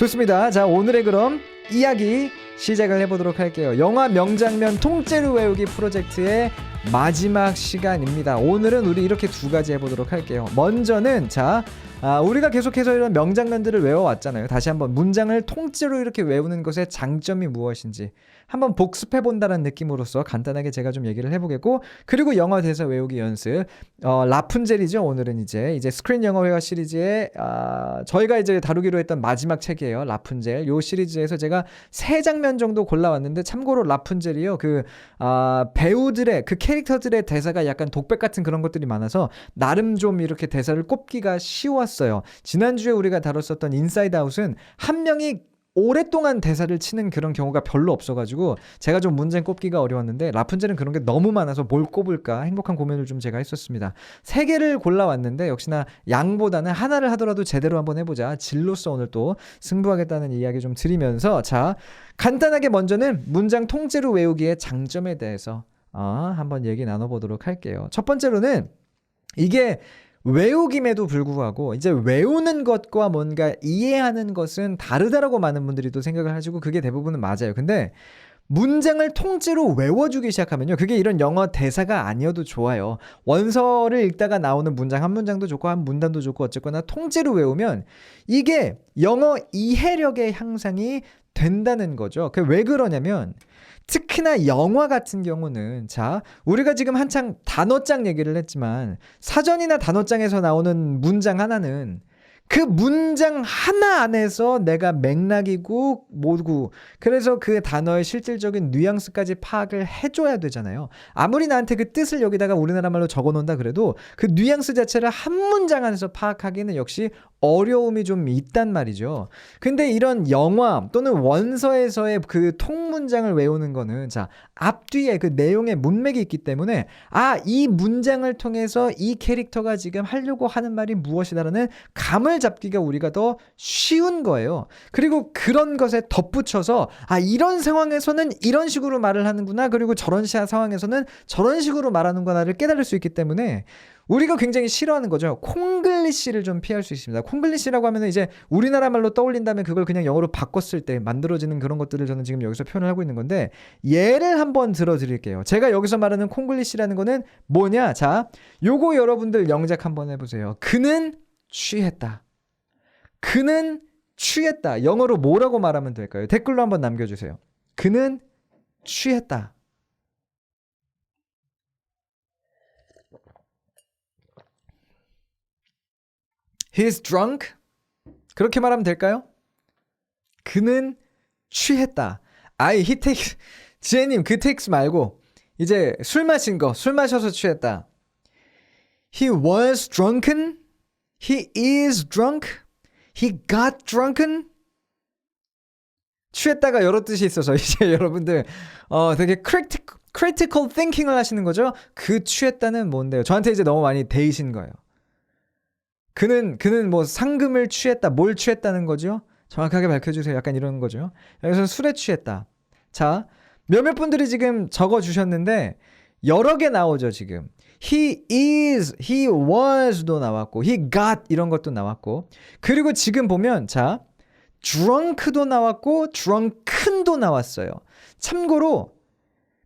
좋습니다. 자, 오늘의 그럼 이야기 시작을 해보도록 할게요. 영화 명장면 통째로 외우기 프로젝트의 마지막 시간입니다. 오늘은 우리 이렇게 두 가지 해보도록 할게요. 먼저는 우리가 계속해서 이런 명장면들을 외워왔잖아요. 다시 한번 문장을 통째로 이렇게 외우는 것의 장점이 무엇인지 한번 복습해본다는 느낌으로서 간단하게 제가 좀 얘기를 해보겠고, 그리고 영어 대사 외우기 연습, 라푼젤이죠. 오늘은 이제 스크린 영어 회화 시리즈의 저희가 이제 다루기로 했던 마지막 책이에요. 라푼젤. 요 시리즈에서 제가 3장면 정도 골라왔는데, 참고로 라푼젤이요, 배우들의 그 캐릭터들의 대사가 약간 독백 같은 그런 것들이 많아서 나름 좀 이렇게 대사를 꼽기가 쉬웠어요. 지난주에 우리가 다뤘었던 인사이드 아웃은 한 명이 오랫동안 대사를 치는 그런 경우가 별로 없어가지고 제가 좀 문장 꼽기가 어려웠는데, 라푼젤은 그런 게 너무 많아서 뭘 꼽을까 행복한 고민을 좀 제가 했었습니다. 3개를 골라왔는데 역시나 양보다는 하나를 하더라도 제대로 한번 해보자, 질로써 오늘 또 승부하겠다는 이야기 좀 드리면서, 자, 간단하게 먼저는 문장 통째로 외우기의 장점에 대해서 한번 얘기 나눠보도록 할게요. 첫 번째로는 이게 외우김에도 불구하고 이제 외우는 것과 뭔가 이해하는 것은 다르다라고 많은 분들이 또 생각을 하시고, 그게 대부분은 맞아요. 근데 문장을 통째로 외워주기 시작하면요, 그게 이런 영어 대사가 아니어도 좋아요. 원서를 읽다가 나오는 문장 한 문장도 좋고 한 문단도 좋고 어쨌거나 통째로 외우면 이게 영어 이해력의 향상이 된다는 거죠. 그게 왜 그러냐면, 특히나 영화 같은 경우는, 자, 우리가 지금 한창 단어장 얘기를 했지만 사전이나 단어장에서 나오는 문장 하나는 그 문장 하나 안에서 내가 맥락이고 뭐고, 그래서 그 단어의 실질적인 뉘앙스까지 파악을 해줘야 되잖아요. 아무리 나한테 그 뜻을 여기다가 우리나라 말로 적어놓는다 그래도 그 뉘앙스 자체를 한 문장 안에서 파악하기는 역시 어려움이 좀 있단 말이죠. 근데 이런 영화 또는 원서에서의 그 통문장을 외우는 거는, 자, 앞뒤에 그 내용의 문맥이 있기 때문에 이 문장을 통해서 이 캐릭터가 지금 하려고 하는 말이 무엇이다라는 감을 잡기가 우리가 더 쉬운 거예요. 그리고 그런 것에 덧붙여서 이런 상황에서는 이런 식으로 말을 하는구나, 그리고 저런 상황에서는 저런 식으로 말하는구나를 깨달을 수 있기 때문에 우리가 굉장히 싫어하는 거죠. 콩글리시를 좀 피할 수 있습니다. 콩글리시라고 하면 이제 우리나라 말로 떠올린다면 그걸 그냥 영어로 바꿨을 때 만들어지는 그런 것들을 저는 지금 여기서 표현을 하고 있는 건데, 예를 한번 들어드릴게요. 제가 여기서 말하는 콩글리시라는 거는 뭐냐? 자, 요거 여러분들 영작 한번 해보세요. 그는 취했다. 그는 취했다. 영어로 뭐라고 말하면 될까요? 댓글로 한번 남겨주세요. 그는 취했다. He's drunk? 그렇게 말하면 될까요? 그는 취했다. he takes, 지혜님 그 takes 말고 이제 술 마셔서 취했다. He was drunken? He is drunk? He got drunken? 취했다가 여러 뜻이 있어서 이제 여러분들 되게 critical thinking을 하시는 거죠. 그 취했다는 뭔데요? 저한테 이제 너무 많이 데이신 거예요. 그는 뭐 상금을 취했다, 뭘 취했다는 거죠? 정확하게 밝혀주세요. 약간 이런 거죠. 여기서 술에 취했다. 자, 몇몇 분들이 지금 적어주셨는데 여러 개 나오죠 지금. He is, he was도 나왔고, he got 이런 것도 나왔고, 그리고 지금 보면, 자, drunk도 나왔고 drunken도 나왔어요. 참고로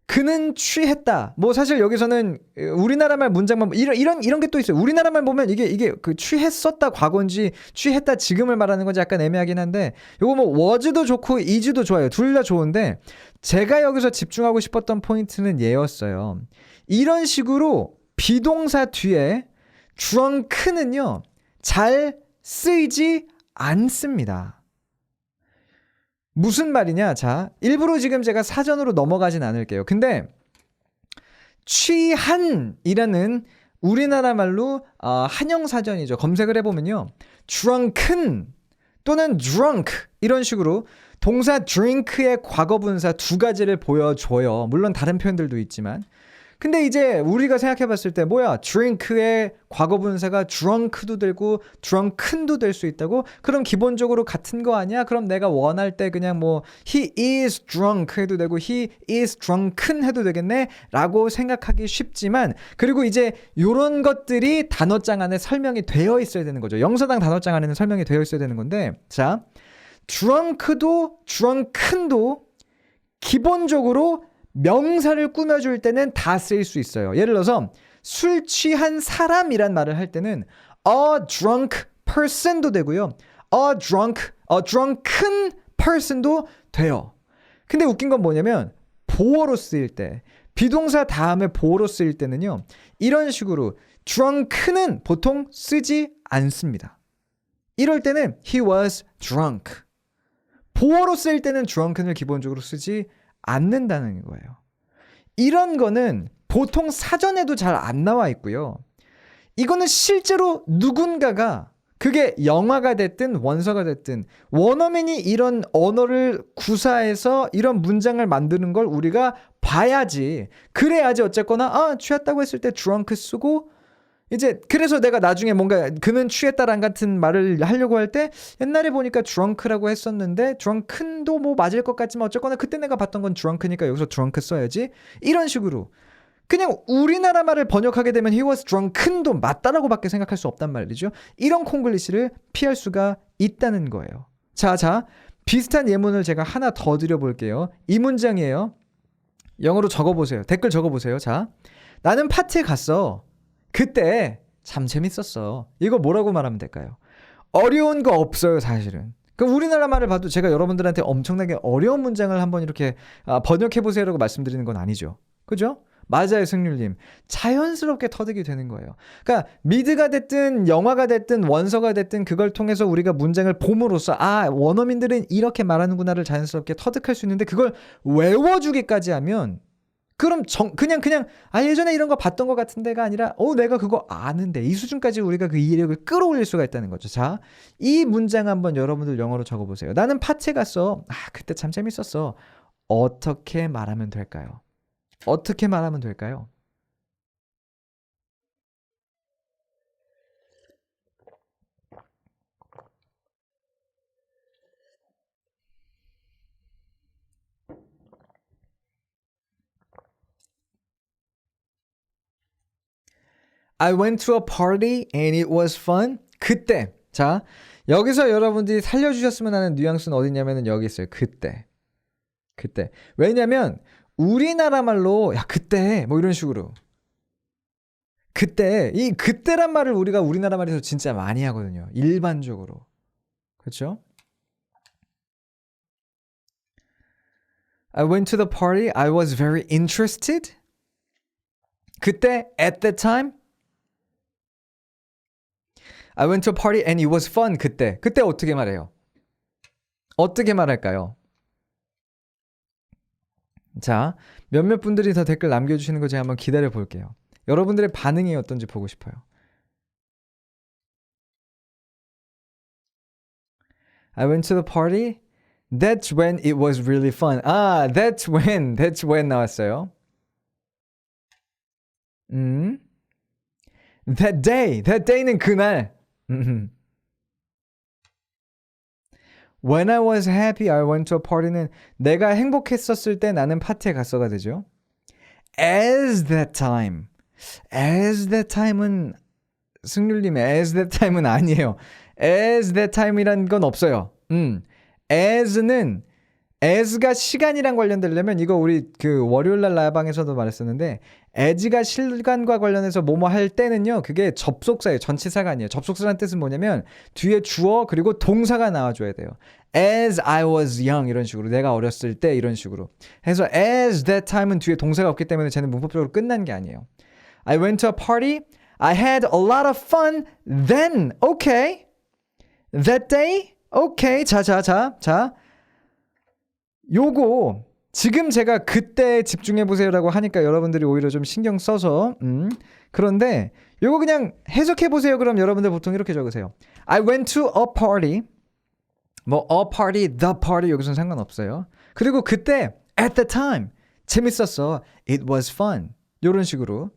그는 취했다. 뭐 사실 여기서는 우리나라 말 문장만 이런 게 또 있어요. 우리나라 말 보면 이게 그 취했었다 과거인지 취했다 지금을 말하는 건지 약간 애매하긴 한데, 요거 뭐 was도 좋고 is도 좋아요. 둘 다 좋은데 제가 여기서 집중하고 싶었던 포인트는 얘였어요. 이런 식으로 비동사 뒤에 drunken은요 잘 쓰이지 않습니다. 무슨 말이냐? 자, 일부러 지금 제가 사전으로 넘어가진 않을게요. 근데 취한이라는 우리나라 말로 한영사전이죠. 검색을 해보면요, drunken 또는 drunk 이런 식으로 동사 drink의 과거분사 2가지를 보여줘요. 물론 다른 표현들도 있지만. 근데 이제 우리가 생각해봤을 때 뭐야, drink의 과거분사가 drunk도 되고 drunken도 될 수 있다고? 그럼 기본적으로 같은 거 아니야? 그럼 내가 원할 때 그냥 뭐 he is drunk 해도 되고 he is drunken 해도 되겠네? 라고 생각하기 쉽지만, 그리고 이제 요런 것들이 단어장 안에 설명이 되어 있어야 되는 거죠. 영서당 단어장 안에는 설명이 되어 있어야 되는 건데, 자, drunk도 drunken도 기본적으로 명사를 꾸며줄 때는 다 쓰일 수 있어요. 예를 들어서 술 취한 사람이란 말을 할 때는 a drunk person도 되고요. a drunken person도 돼요. 근데 웃긴 건 뭐냐면 보어로 쓰일 때, 비동사 다음에 보어로 쓰일 때는요. 이런 식으로 drunken은 보통 쓰지 않습니다. 이럴 때는 he was drunk. 보어로 쓰일 때는 drunken을 기본적으로 쓰지 않는다는 거예요. 이런 거는 보통 사전에도 잘 안 나와 있고요. 이거는 실제로 누군가가 그게 영화가 됐든 원서가 됐든 원어민이 이런 언어를 구사해서 이런 문장을 만드는 걸 우리가 봐야지. 그래야지 어쨌거나 취했다고 했을 때 drunk 쓰고 이제 그래서 내가 나중에 뭔가 그는 취했다란 같은 말을 하려고 할 때 옛날에 보니까 drunk라고 했었는데 drunken도 뭐 맞을 것 같지만 어쨌거나 그때 내가 봤던 건 drunk니까 여기서 drunk 써야지. 이런 식으로 그냥 우리나라 말을 번역하게 되면 he was drunken도 맞다라고 밖에 생각할 수 없단 말이죠. 이런 콩글리시를 피할 수가 있다는 거예요. 자, 비슷한 예문을 제가 하나 더 드려볼게요. 이 문장이에요. 영어로 적어보세요. 댓글 적어보세요. 자, 나는 파티에 갔어. 그때 참 재밌었어. 이거 뭐라고 말하면 될까요? 어려운 거 없어요, 사실은. 그럼 우리나라 말을 봐도 제가 여러분들한테 엄청나게 어려운 문장을 한번 이렇게 번역해보세요라고 말씀드리는 건 아니죠. 그죠? 맞아요, 승률님. 자연스럽게 터득이 되는 거예요. 그러니까 미드가 됐든 영화가 됐든 원서가 됐든 그걸 통해서 우리가 문장을 봄으로써 원어민들은 이렇게 말하는구나를 자연스럽게 터득할 수 있는데 그걸 외워주기까지 하면 그럼 그냥 예전에 이런 거 봤던 것 같은데가 아니라 내가 그거 아는데 이 수준까지 우리가 그 이해력을 끌어올릴 수가 있다는 거죠. 자, 이 문장 한번 여러분들 영어로 적어보세요. 나는 파티에 갔어. 그때 참 재밌었어. 어떻게 말하면 될까요? 어떻게 말하면 될까요? I went to a party and it was fun. 그때. 자, 여기서 여러분들이 살려주셨으면 하는 뉘앙스는 어디냐면은 여기 있어요. 그때. 왜냐면 우리나라 말로 그때 뭐 이런 식으로 그때 이 그때란 말을 우리가 우리나라 말에서 진짜 많이 하거든요. 일반적으로. 그렇죠? I went to the party. I was very interested. 그때 at that time I went to a party and it was fun. 그때 어떻게 말해요? 어떻게 말할까요? 자, 몇몇 분들이 더 댓글 남겨주시는 거 제가 한번 기다려 볼게요. 여러분들의 반응이 어떤지 보고 싶어요. I went to the party. That's when it was really fun. That's when 나왔어요. That day는 그날. When I was happy, I went to a party는 내가 행복했었을 때 나는 파티에 갔어가 되죠. As that time은 승률님 as that time은 아니에요. as that time이란 건 없어요. as가 시간이랑 관련되려면 이거 우리 그 월요일날 라방에서도 말했었는데 as가 시간과 관련해서 뭐뭐 할 때는요 그게 접속사예요. 전치사가 아니에요. 접속사라는 뜻은 뭐냐면 뒤에 주어 그리고 동사가 나와줘야 돼요. As I was young 이런 식으로 내가 어렸을 때 이런 식으로 해서 as that time은 뒤에 동사가 없기 때문에 쟤는 문법적으로 끝난 게 아니에요. I went to a party. I had a lot of fun. Then, okay. That day, okay. 자. 요거 지금 제가 그때 집중해보세요라고 하니까 여러분들이 오히려 좀 신경 써서 그런데 요거 그냥 해석해보세요. 그럼 여러분들 보통 이렇게 적으세요. I went to a party. 뭐 a party, the party 여기서는 상관없어요. 그리고 그때 at the time 재밌었어. It was fun. 요런 식으로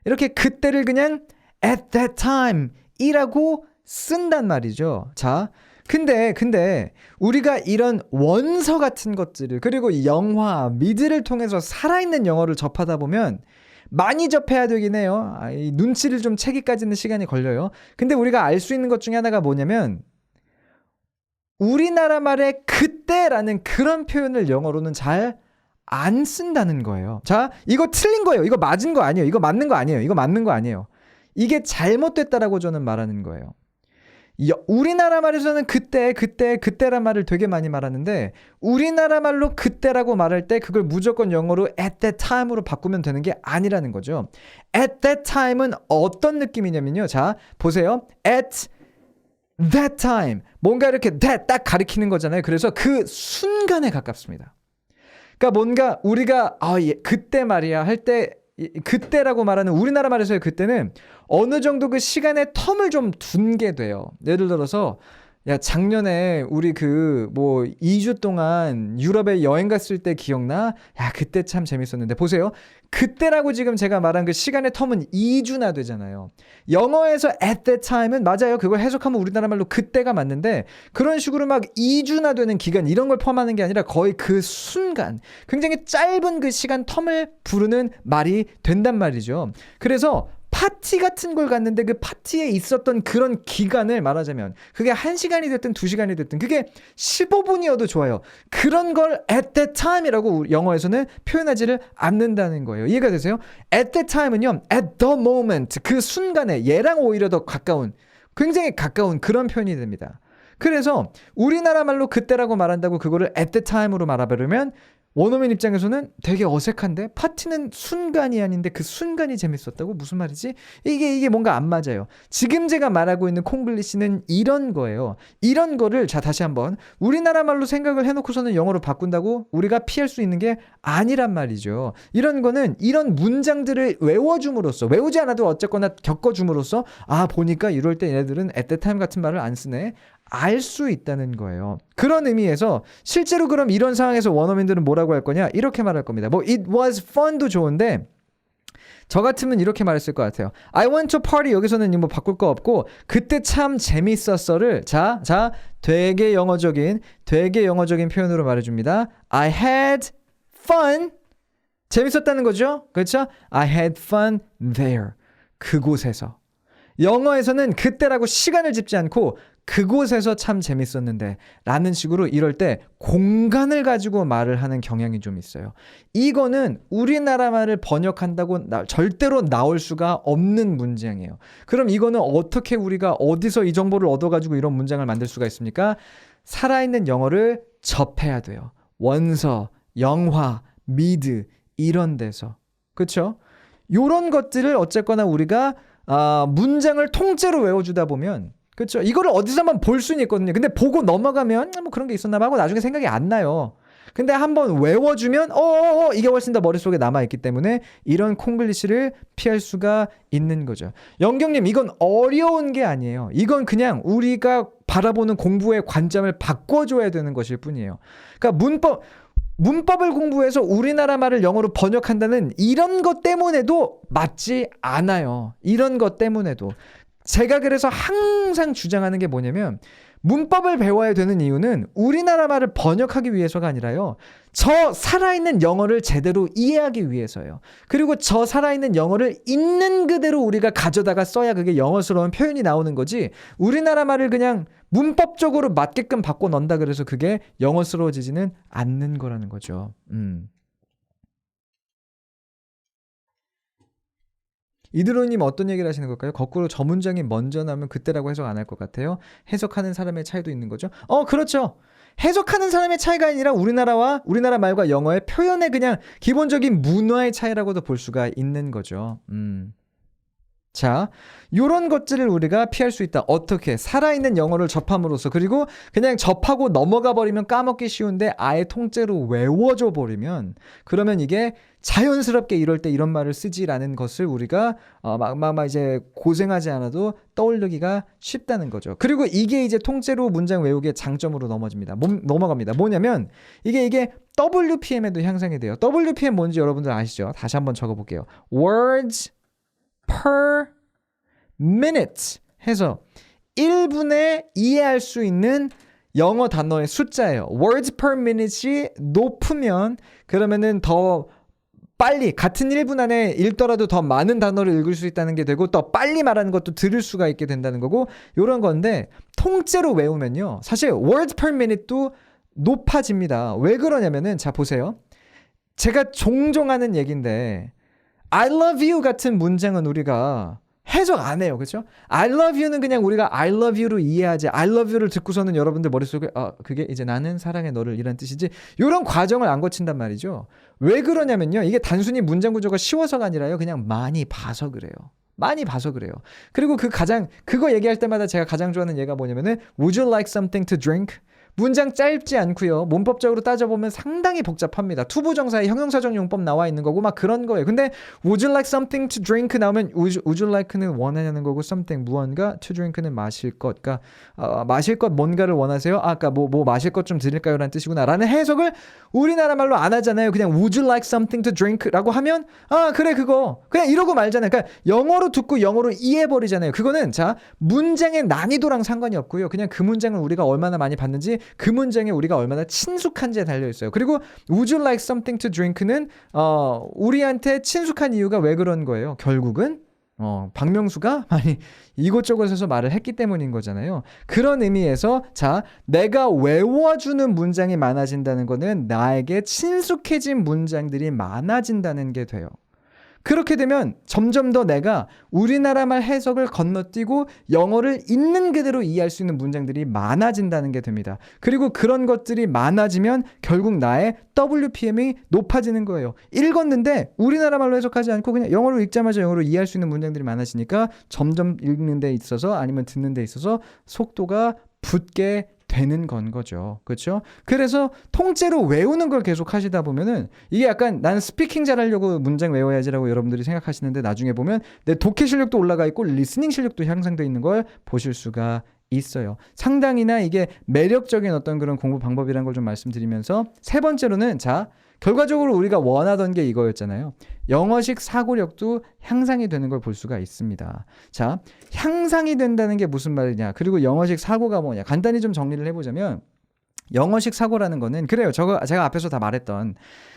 이렇게 그때를 그냥 at that time 이라고 쓴단 말이죠. 자, 근데 우리가 이런 원서 같은 것들을 그리고 영화, 미드를 통해서 살아있는 영어를 접하다 보면 많이 접해야 되긴 해요. 이 눈치를 좀 채기까지는 시간이 걸려요. 근데 우리가 알 수 있는 것 중에 하나가 뭐냐면 우리나라 말에 그때라는 그런 표현을 영어로는 잘 안 쓴다는 거예요. 자, 이거 틀린 거예요. 이거 맞은 거 아니에요. 이거 맞는 거 아니에요. 이거 맞는 거 아니에요. 이게 잘못됐다라고 저는 말하는 거예요. 우리나라 말에서는 그때란 말을 되게 많이 말하는데 우리나라 말로 그때라고 말할 때 그걸 무조건 영어로 at that time으로 바꾸면 되는 게 아니라는 거죠. at that time은 어떤 느낌이냐면요. 자, 보세요. at that time. 뭔가 이렇게 that 딱 가리키는 거잖아요. 그래서 그 순간에 가깝습니다. 그러니까 뭔가 우리가 그때 말이야 할 때 그때라고 말하는 우리나라 말에서의 그때는 어느 정도 그 시간의 텀을 좀 둔 게 돼요. 예를 들어서 야 작년에 우리 2주 동안 유럽에 여행 갔을 때 기억나? 야 그때 참 재밌었는데 보세요. 그때라고 지금 제가 말한 그 시간의 텀은 2주나 되잖아요. 영어에서 at that time은 맞아요. 그걸 해석하면 우리나라 말로 그때가 맞는데 그런 식으로 막 2주나 되는 기간 이런 걸 포함하는 게 아니라 거의 그 순간 굉장히 짧은 그 시간 텀을 부르는 말이 된단 말이죠. 그래서 파티 같은 걸 갔는데 그 파티에 있었던 그런 기간을 말하자면 그게 1시간이 됐든 2시간이 됐든 그게 15분이어도 좋아요. 그런 걸 at that time이라고 영어에서는 표현하지를 않는다는 거예요. 이해가 되세요? at that time은요. at the moment 그 순간에 얘랑 오히려 더 가까운 굉장히 가까운 그런 표현이 됩니다. 그래서 우리나라 말로 그때라고 말한다고 그거를 at that time으로 말해버리면 원어민 입장에서는 되게 어색한데 파티는 순간이 아닌데 그 순간이 재밌었다고? 무슨 말이지? 이게 뭔가 안 맞아요. 지금 제가 말하고 있는 콩글리시는 이런 거예요. 이런 거를 자 다시 한번 우리나라 말로 생각을 해놓고서는 영어로 바꾼다고 우리가 피할 수 있는 게 아니란 말이죠. 이런 거는 이런 문장들을 외워줌으로써 외우지 않아도 어쨌거나 겪어줌으로써 보니까 이럴 때 얘네들은 at that time 같은 말을 안 쓰네. 알 수 있다는 거예요. 그런 의미에서 실제로 그럼 이런 상황에서 원어민들은 뭐라고 할 거냐? 이렇게 말할 겁니다. it was fun도 좋은데 저 같으면 이렇게 말했을 것 같아요. I went to party 여기서는 뭐 바꿀 거 없고 그때 참 재밌었어를 자 되게 영어적인 표현으로 말해줍니다. I had fun 재밌었다는 거죠. 그렇죠? I had fun there 그곳에서 영어에서는 그때라고 시간을 짚지 않고 그곳에서 참 재밌었는데 라는 식으로 이럴 때 공간을 가지고 말을 하는 경향이 좀 있어요. 이거는 우리나라 말을 번역한다고 절대로 나올 수가 없는 문장이에요. 그럼 이거는 어떻게 우리가 어디서 이 정보를 얻어가지고 이런 문장을 만들 수가 있습니까? 살아있는 영어를 접해야 돼요. 원서, 영화, 미드 이런 데서. 그렇죠? 이런 것들을 어쨌거나 우리가 문장을 통째로 외워주다 보면 그렇죠. 이거를 어디서만 볼 수는 있거든요. 근데 보고 넘어가면 뭐 그런 게 있었나 봐 하고 나중에 생각이 안 나요. 근데 한번 외워주면 이게 훨씬 더 머릿속에 남아있기 때문에 이런 콩글리시를 피할 수가 있는 거죠. 영경님 이건 어려운 게 아니에요. 이건 그냥 우리가 바라보는 공부의 관점을 바꿔줘야 되는 것일 뿐이에요. 그러니까 문법을 공부해서 우리나라 말을 영어로 번역한다는 이런 것 때문에도 맞지 않아요. 이런 것 때문에도. 제가 그래서 항상 주장하는 게 뭐냐면 문법을 배워야 되는 이유는 우리나라 말을 번역하기 위해서가 아니라요. 저 살아있는 영어를 제대로 이해하기 위해서예요. 그리고 저 살아있는 영어를 있는 그대로 우리가 가져다가 써야 그게 영어스러운 표현이 나오는 거지 우리나라 말을 그냥 문법적으로 맞게끔 바꿔 넣는다 그래서 그게 영어스러워지지는 않는 거라는 거죠. 이드로님 어떤 얘기를 하시는 걸까요? 거꾸로 저 문장이 먼저 나오면 그때라고 해석 안 할 것 같아요. 해석하는 사람의 차이도 있는 거죠. 그렇죠. 해석하는 사람의 차이가 아니라 우리나라 말과 영어의 표현의 그냥 기본적인 문화의 차이라고도 볼 수가 있는 거죠. 자, 요런 것들을 우리가 피할 수 있다. 어떻게? 살아있는 영어를 접함으로써 그리고 그냥 접하고 넘어가 버리면 까먹기 쉬운데 아예 통째로 외워져 버리면 그러면 이게 자연스럽게 이럴 때 이런 말을 쓰지라는 것을 우리가 막 이제 고생하지 않아도 떠올리기가 쉽다는 거죠. 그리고 이게 이제 통째로 문장 외우기의 장점으로 넘어갑니다. 뭐냐면 이게 WPM에도 향상이 돼요. WPM 뭔지 여러분들 아시죠? 다시 한번 적어볼게요. Words per minute 해서 1분에 이해할 수 있는 영어 단어의 숫자예요. Words per minute이 높으면 그러면은 더 빨리 같은 1분 안에 읽더라도 더 많은 단어를 읽을 수 있다는 게 되고 더 빨리 말하는 것도 들을 수가 있게 된다는 거고 이런 건데 통째로 외우면요. 사실 words per minute도 높아집니다. 왜 그러냐면은 자 보세요. 제가 종종 하는 얘기인데 I love you 같은 문장은 우리가 해석 안 해요. 그렇죠? I love you는 그냥 우리가 I love you로 이해하지. I love you를 듣고서는 여러분들 머릿속에 그게 이제 나는 사랑해 너를 이란 뜻이지. 이런 과정을 안 거친단 말이죠. 왜 그러냐면요. 이게 단순히 문장 구조가 쉬워서가 아니라요. 그냥 많이 봐서 그래요. 많이 봐서 그래요. 그리고 그거 얘기할 때마다 제가 가장 좋아하는 예가 뭐냐면은 Would you like something to drink? 문장 짧지 않고요. 문법적으로 따져보면 상당히 복잡합니다. 투부정사의 형용사적 용법 나와 있는 거고 막 그런 거예요. 근데 would you like something to drink 나오면 would you like는 원하냐는 거고 something 무언가 to drink는 마실 것. 그러니까 마실 것 뭔가를 원하세요? 아까 뭐 마실 것 좀 드릴까요? 라는 뜻이구나. 라는 해석을 우리나라 말로 안 하잖아요. 그냥 would you like something to drink? 라고 하면 그래 그거. 그냥 이러고 말잖아요. 그러니까 영어로 듣고 영어로 이해해버리잖아요. 그거는 자 문장의 난이도랑 상관이 없고요. 그냥 그 문장을 우리가 얼마나 많이 봤는지 그 문장에 우리가 얼마나 친숙한지에 달려있어요. 그리고 Would you like something to drink는 우리한테 친숙한 이유가 왜 그런 거예요? 결국은 박명수가 많이 이곳저곳에서 말을 했기 때문인 거잖아요. 그런 의미에서 자 내가 외워주는 문장이 많아진다는 거는 나에게 친숙해진 문장들이 많아진다는 게 돼요. 그렇게 되면 점점 더 내가 우리나라 말 해석을 건너뛰고 영어를 있는 그대로 이해할 수 있는 문장들이 많아진다는 게 됩니다. 그리고 그런 것들이 많아지면 결국 나의 WPM이 높아지는 거예요. 읽었는데 우리나라 말로 해석하지 않고 그냥 영어로 읽자마자 영어로 이해할 수 있는 문장들이 많아지니까 점점 읽는 데 있어서 아니면 듣는 데 있어서 속도가 붙게 되는 건 거죠. 그렇죠? 그래서 통째로 외우는 걸 계속 하시다 보면은 이게 약간 나는 스피킹 잘하려고 문장 외워야지라고 여러분들이 생각하시는데 나중에 보면 내 독해 실력도 올라가 있고 리스닝 실력도 향상되어 있는 걸 보실 수가 있어요. 상당히나 이게 매력적인 어떤 그런 공부 방법이라는 걸 좀 말씀드리면서 세 번째로는 자 결과적으로 우리가 원하던 게 이거였잖아요. 영어식 사고력도 향상이 되는 걸 볼 수가 있습니다. 자, 향상이 된다는 게 무슨 말이냐? 그리고 영어식 사고가 뭐냐? 간단히 좀 정리를 해보자면 영어식 사고라는 거는 그래요. 제가 앞에서 다 말했던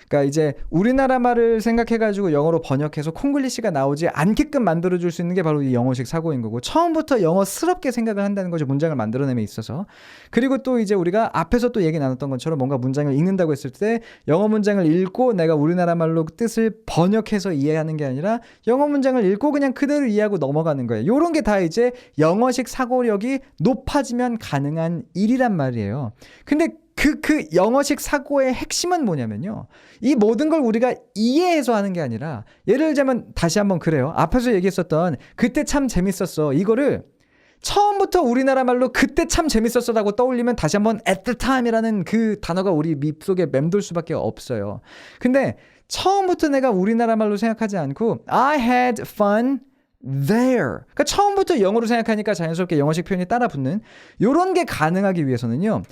그러니까 이제 우리나라 말을 생각해가지고 영어로 번역해서 콩글리시가 나오지 않게끔 만들어줄 수 있는 게 바로 이 영어식 사고인 거고 처음부터 영어스럽게 생각을 한다는 거죠. 문장을 만들어내면 있어서. 그리고 또 이제 우리가 앞에서 또 얘기 나눴던 것처럼 뭔가 문장을 읽는다고 했을 때 영어 문장을 읽고 내가 우리나라 말로 뜻을 번역해서 이해하는 게 아니라 영어 문장을 읽고 그냥 그대로 이해하고 넘어가는 거예요. 이런 게 다 이제 영어식 사고력이 높아지면 가능한 일이란 말이에요. 근데 그 영어식 사고의 핵심은 뭐냐면요. 이 모든 걸 우리가 이해해서 하는 게 아니라 예를 들자면 다시 한번 그래요. 앞에서 얘기했었던 그때 참 재밌었어. 이거를 처음부터 우리나라 말로 그때 참 재밌었어라고 떠올리면 다시 한번 at the time이라는 그 단어가 우리 밉속에 맴돌 수밖에 없어요. 근데 처음부터 내가 우리나라 말로 생각하지 않고 I had fun there. 그러니까 처음부터 영어로 생각하니까 자연스럽게 영어식 표현이 따라붙는 이런 게 가능하기 위해서는요.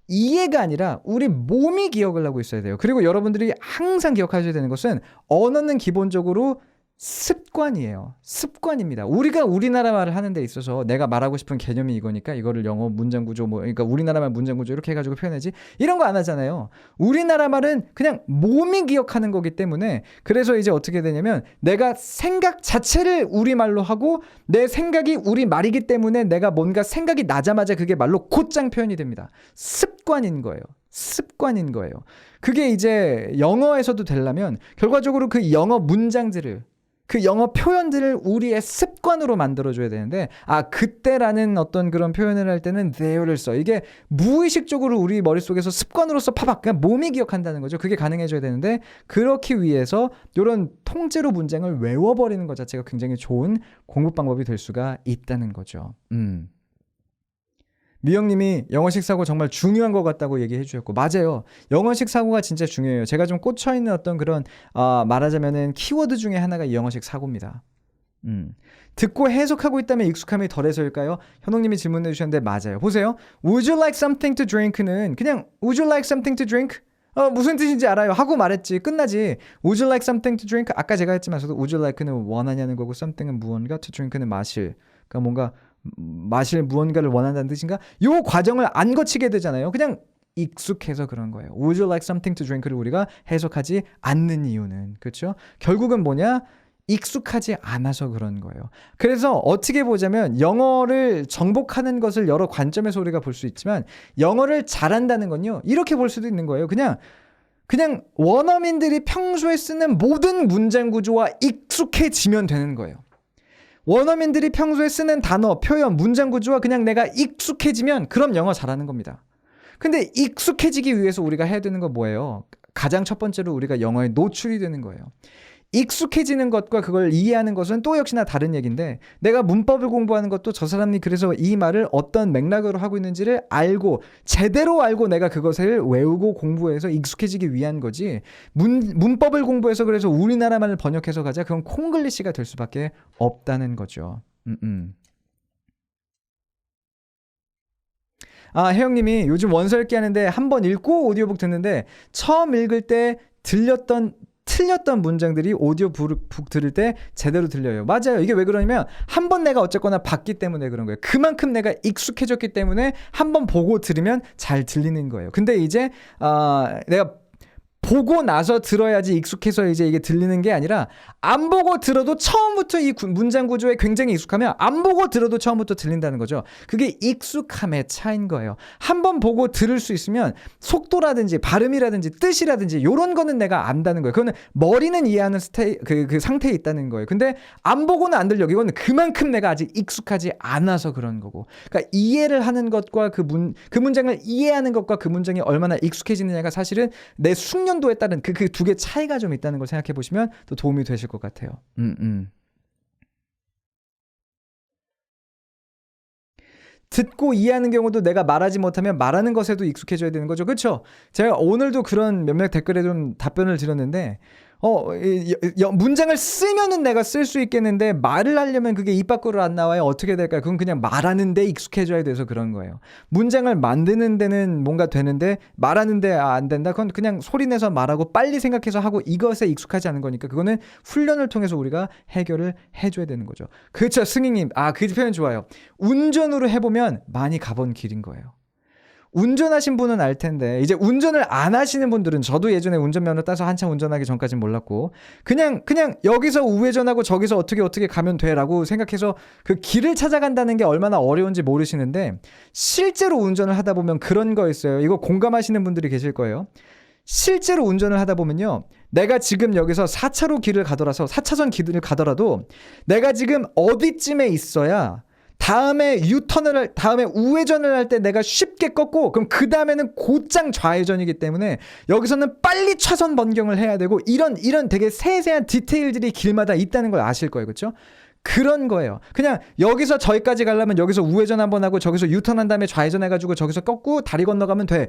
이해가 아니라 우리 몸이 기억을 하고 있어야 돼요. 그리고 여러분들이 항상 기억하셔야 되는 것은 언어는 기본적으로 습관이에요. 습관입니다. 우리가 우리나라 말을 하는 데 있어서 내가 말하고 싶은 개념이 이거니까 이거를 영어 문장 구조 그러니까 우리나라 말 문장 구조 이렇게 해가지고 표현하지 이런 거 안 하잖아요. 우리나라 말은 그냥 몸이 기억하는 거기 때문에 그래서 이제 어떻게 되냐면 내가 생각 자체를 우리말로 하고 내 생각이 우리말이기 때문에 내가 뭔가 생각이 나자마자 그게 말로 곧장 표현이 됩니다. 습관인 거예요. 습관인 거예요. 그게 이제 영어에서도 되려면 결과적으로 그 영어 문장들을 그 영어 표현들을 우리의 습관으로 만들어줘야 되는데 그때라는 어떤 그런 표현을 할 때는 there를 써. 이게 무의식적으로 우리 머릿속에서 습관으로서 파박 그냥 몸이 기억한다는 거죠. 그게 가능해져야 되는데 그렇기 위해서 이런 통째로 문장을 외워버리는 것 자체가 굉장히 좋은 공부 방법이 될 수가 있다는 거죠. 미영님이 영어식 사고 정말 중요한 것 같다고 얘기해 주셨고 맞아요. 영어식 사고가 진짜 중요해요. 제가 좀 꽂혀있는 어떤 그런 말하자면은 키워드 중에 하나가 이 영어식 사고입니다. 듣고 해석하고 있다면 익숙함이 덜해서일까요? 현옥님이 질문해 주셨는데 맞아요. 보세요. Would you like something to drink는 그냥 Would you like something to drink? 무슨 뜻인지 알아요. 하고 말했지. 끝나지. Would you like something to drink? 아까 제가 했지만서도 Would you like는 원하냐는 거고 something은 무언가, to drink는 마실. 그러니까 뭔가 마실 무언가를 원한다는 뜻인가? 요 과정을 안 거치게 되잖아요. 그냥 익숙해서 그런 거예요. Would you like something to drink를 우리가 해석하지 않는 이유는 그렇죠? 결국은 뭐냐? 익숙하지 않아서 그런 거예요. 그래서 어떻게 보자면 영어를 정복하는 것을 여러 관점에서 우리가 볼 수 있지만 영어를 잘한다는 건요. 이렇게 볼 수도 있는 거예요. 그냥 원어민들이 평소에 쓰는 모든 문장 구조와 익숙해지면 되는 거예요. 원어민들이 평소에 쓰는 단어, 표현, 문장 구조와 그냥 내가 익숙해지면 그럼 영어 잘하는 겁니다. 근데 익숙해지기 위해서 우리가 해야 되는 건 뭐예요? 가장 첫 번째로 우리가 영어에 노출이 되는 거예요. 익숙해지는 것과 그걸 이해하는 것은 또 역시나 다른 얘기인데 내가 문법을 공부하는 것도 저 사람이 그래서 이 말을 어떤 맥락으로 하고 있는지를 알고 제대로 알고 내가 그것을 외우고 공부해서 익숙해지기 위한 거지 문법을 공부해서 그래서 우리나라 말을 번역해서 가자 그건 콩글리시가 될 수밖에 없다는 거죠. 혜영님이 요즘 원서 읽기 하는데 한 번 읽고 오디오북 듣는데 처음 읽을 때 틀렸던 문장들이 오디오북 들을 때 제대로 들려요. 맞아요. 이게 왜 그러냐면 한 번 내가 어쨌거나 봤기 때문에 그런 거예요. 그만큼 내가 익숙해졌기 때문에 한 번 보고 들으면 잘 들리는 거예요. 근데 이제 내가 보고 나서 들어야지 익숙해서 이제 이게 들리는 게 아니라 안 보고 들어도 처음부터 이 문장 구조에 굉장히 익숙하면 안 보고 들어도 처음부터 들린다는 거죠. 그게 익숙함의 차이인 거예요. 한번 보고 들을 수 있으면 속도라든지 발음이라든지 뜻이라든지 이런 거는 내가 안다는 거예요. 그거는 머리는 이해하는 그 상태에 있다는 거예요. 근데 안 보고는 안 들려. 이거는 그만큼 내가 아직 익숙하지 않아서 그런 거고. 그러니까 이해를 하는 것과 그 문장을 이해하는 것과 그 문장이 얼마나 익숙해지느냐가 사실은 내 숙련도에 따른 그 두 개 차이가 좀 있다는 걸 생각해 보시면 또 도움이 되실 것 같아요. 듣고 이해하는 경우도 내가 말하지 못하면 말하는 것에도 익숙해져야 되는 거죠. 그렇죠? 제가 오늘도 그런 몇몇 댓글에 좀 답변을 드렸는데 문장을 쓰면은 내가 쓸 수 있겠는데 말을 하려면 그게 입 밖으로 안 나와요. 어떻게 될까요? 그건 그냥 말하는데 익숙해져야 돼서 그런 거예요. 문장을 만드는 데는 뭔가 되는데 말하는데 안 된다. 그건 그냥 소리내서 말하고 빨리 생각해서 하고 이것에 익숙하지 않은 거니까 그거는 훈련을 통해서 우리가 해결을 해줘야 되는 거죠. 그렇죠. 승희님. 그 표현 좋아요. 운전으로 해보면 많이 가본 길인 거예요. 운전하신 분은 알 텐데 이제 운전을 안 하시는 분들은 저도 예전에 운전면허 따서 한참 운전하기 전까지는 몰랐고 그냥 여기서 우회전하고 저기서 어떻게 가면 돼라고 생각해서 그 길을 찾아간다는 게 얼마나 어려운지 모르시는데 실제로 운전을 하다 보면 그런 거 있어요. 이거 공감하시는 분들이 계실 거예요. 실제로 운전을 하다 보면요. 내가 지금 여기서 4차로 길을 가더라서 4차선 길을 가더라도 내가 지금 어디쯤에 있어야 다음에 다음에 우회전을 할 때 내가 쉽게 꺾고 그럼 그 다음에는 곧장 좌회전이기 때문에 여기서는 빨리 차선 변경을 해야 되고 이런 되게 세세한 디테일들이 길마다 있다는 걸 아실 거예요. 그렇죠? 그런 거예요. 그냥 여기서 저기까지 가려면 여기서 우회전 한번 하고 저기서 유턴한 다음에 좌회전해가지고 저기서 꺾고 다리 건너가면 돼.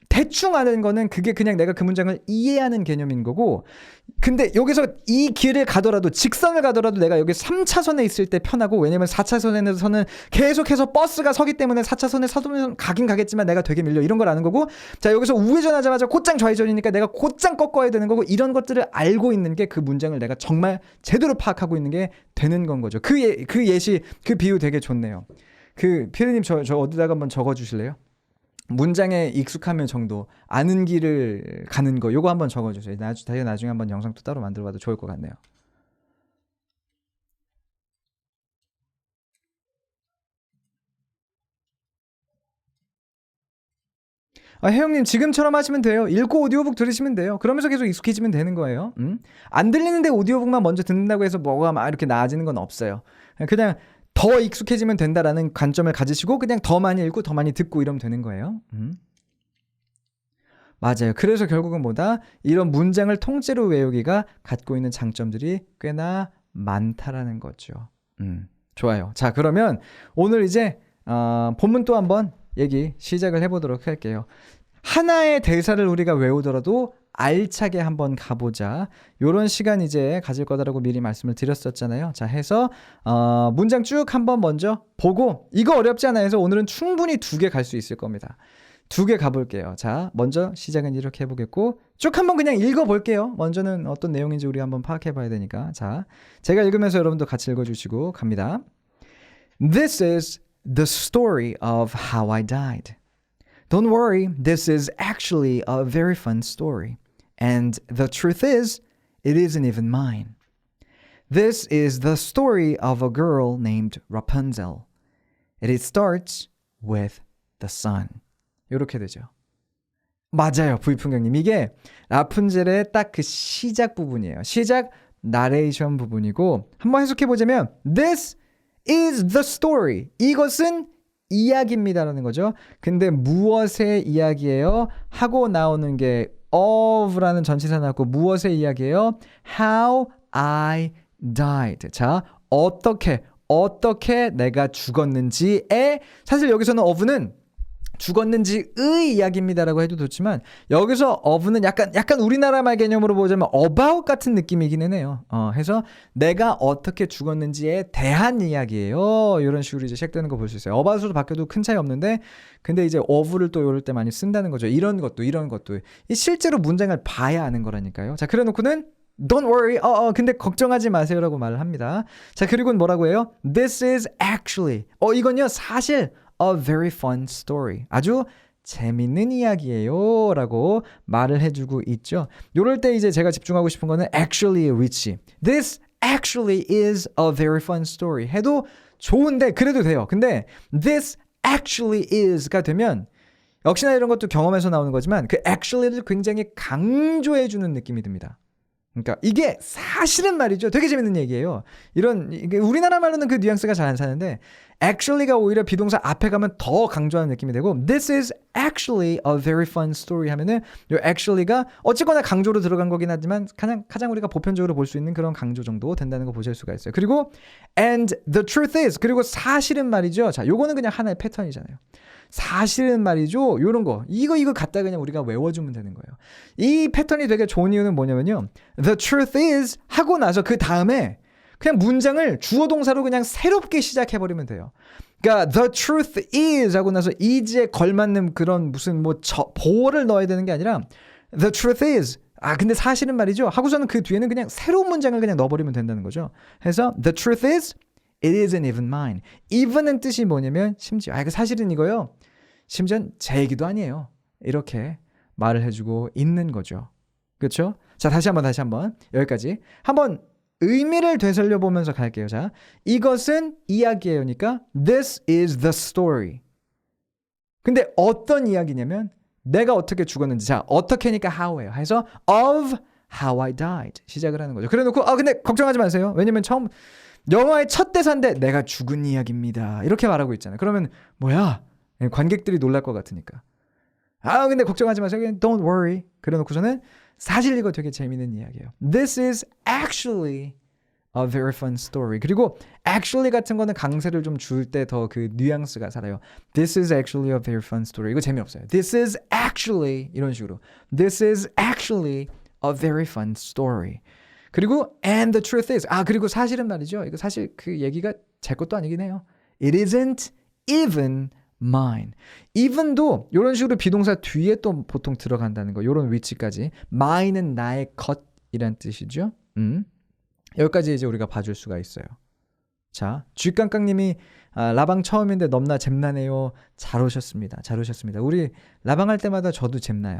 대충 아는 거는 그게 그냥 내가 그 문장을 이해하는 개념인 거고 근데 여기서 이 길을 가더라도 직선을 가더라도 내가 여기 3차선에 있을 때 편하고 왜냐면 4차선에서는 계속해서 버스가 서기 때문에 4차선에 서두면 가긴 가겠지만 내가 되게 밀려 이런 걸 아는 거고 자 여기서 우회전하자마자 곧장 좌회전이니까 내가 곧장 꺾어야 되는 거고 이런 것들을 알고 있는 게 그 문장을 내가 정말 제대로 파악하고 있는 게 되는 건 거죠. 그 예시 그 비유 되게 좋네요. 그 피디님 저 어디다가 한번 적어주실래요? 문장에 익숙하면 정도 아는 길을 가는 거 요거 한번 적어주세요. 나중에 한번 영상 또 따로 만들어봐도 좋을 것 같네요. 혜영님 지금처럼 하시면 돼요. 읽고 오디오북 들으시면 돼요. 그러면서 계속 익숙해지면 되는 거예요. 안 들리는데 오디오북만 먼저 듣는다고 해서 뭐가 막 이렇게 나아지는 건 없어요. 그냥 더 익숙해지면 된다라는 관점을 가지시고 그냥 더 많이 읽고 더 많이 듣고 이러면 되는 거예요. 맞아요. 그래서 결국은 뭐다? 이런 문장을 통째로 외우기가 갖고 있는 장점들이 꽤나 많다라는 거죠. 좋아요. 자, 그러면 오늘 이제 본문 또 한번 얘기 시작을 해보도록 할게요. 하나의 대사를 우리가 외우더라도 알차게 한번 가보자. 요런 시간 이제 가질 거다라고 미리 말씀을 드렸었잖아요. 자, 해서 문장 쭉 한번 먼저 보고 이거 어렵지 않아요. 해서 오늘은 충분히 2개 갈 수 있을 겁니다. 2개 가볼게요. 자, 먼저 시작은 이렇게 해보겠고 쭉 한번 그냥 읽어볼게요. 먼저는 어떤 내용인지 우리 한번 파악해봐야 되니까. 자, 제가 읽으면서 여러분도 같이 읽어주시고 갑니다. This is the story of how I died. Don't worry, this is actually a very fun story. And the truth is, it isn't even mine. This is the story of a girl named Rapunzel. And it starts with the sun. 이렇게 되죠. 맞아요, 부이풍경님. 이게 라푼젤의 딱 그 시작 부분이에요. 시작 나레이션 부분이고 한번 해석해보자면 This is the story. 이것은 이야기입니다라는 거죠. 근데 무엇의 이야기예요? 하고 나오는 게 of라는 전치사 나왔고 무엇의 이야기예요? How I died. 자, 어떻게 내가 죽었는지에 사실 여기서는 of는 죽었는지의 이야기입니다라고 해도 좋지만 여기서 of는 약간 우리나라 말 개념으로 보자면 about 같은 느낌이기는 해요. 해서 내가 어떻게 죽었는지에 대한 이야기예요. 이런 식으로 이제 시작되는 거 볼 수 있어요. about으로 바뀌어도 큰 차이 없는데 근데 이제 of를 또 이럴 때 많이 쓴다는 거죠. 이런 것도 이 실제로 문장을 봐야 아는 거라니까요. 자, 그래놓고는 Don't worry. 근데 걱정하지 마세요라고 말을 합니다. 자, 그리고는 뭐라고 해요? This is actually. 이건요 사실 a very fun story. 아주 재밌는 이야기예요 라고 말을 해주고 있죠. 요럴 때 이제 제가 집중하고 싶은 거는 actually의 위치. This actually is a very fun story 해도 좋은데 그래도 돼요. 근데 this actually is가 되면 역시나 이런 것도 경험에서 나오는 거지만 그 actually를 굉장히 강조해주는 느낌이 듭니다. 그러니까 이게 사실은 말이죠. 되게 재밌는 얘기예요. 우리나라 말로는 그 뉘앙스가 잘 안 사는데 actually가 오히려 비동사 앞에 가면 더 강조하는 느낌이 되고 this is actually a very fun story 하면은 이 actually가 어쨌거나 강조로 들어간 거긴 하지만 가장 우리가 보편적으로 볼 수 있는 그런 강조 정도 된다는 거 보실 수가 있어요. 그리고 and the truth is 그리고 사실은 말이죠. 자, 요거는 그냥 하나의 패턴이잖아요. 사실은 말이죠. 요런 거. 이거 갖다 그냥 우리가 외워주면 되는 거예요. 이 패턴이 되게 좋은 이유는 뭐냐면요. The truth is 하고 나서 그 다음에 그냥 문장을 주어 동사로 그냥 새롭게 시작해버리면 돼요. 그러니까 the truth is 하고 나서 is에 걸맞는 그런 무슨 보어를 넣어야 되는 게 아니라 the truth is 근데 사실은 말이죠. 하고서는 그 뒤에는 그냥 새로운 문장을 그냥 넣어버리면 된다는 거죠. 그래서 the truth is it isn't even mine. even은 뜻이 뭐냐면 심지어 그 사실은 이거요. 심지어 제 얘기도 아니에요. 이렇게 말을 해주고 있는 거죠. 그렇죠? 자, 다시 한번 여기까지 한번 의미를 되살려 보면서 갈게요. 자, 이것은 이야기예요니까 this is the story. 근데 어떤 이야기냐면 내가 어떻게 죽었는지. 자, 어떻게니까 how예요. 해서 of how I died 시작을 하는 거죠. 그래놓고 근데 걱정하지 마세요. 왜냐면 처음 영화의 첫 대사인데 내가 죽은 이야기입니다. 이렇게 말하고 있잖아요. 그러면 뭐야? 관객들이 놀랄 것 같으니까. 근데 걱정하지 마세요. Don't worry. 그래놓고서는 사실 이거 되게 재밌는 이야기예요. This is actually a very fun story. 그리고 actually 같은 거는 강세를 좀 줄 때 더 그 뉘앙스가 살아요. This is actually a very fun story. 이거 재미없어요. This is actually 이런 식으로. This is actually a very fun story. 그리고 and the truth is 그리고 사실은 말이죠. 이거 사실 그 얘기가 제 것도 아니긴 해요. It isn't even mine. even도 이런 식으로 비동사 뒤에 또 보통 들어간다는 거. 이런 위치까지. mine은 나의 것이란 뜻이죠. 여기까지 이제 우리가 봐줄 수가 있어요. 자, 쥐깡깡님이 라방 처음인데 넘나 잼나네요. 잘 오셨습니다. 우리 라방 할 때마다 저도 잼나요.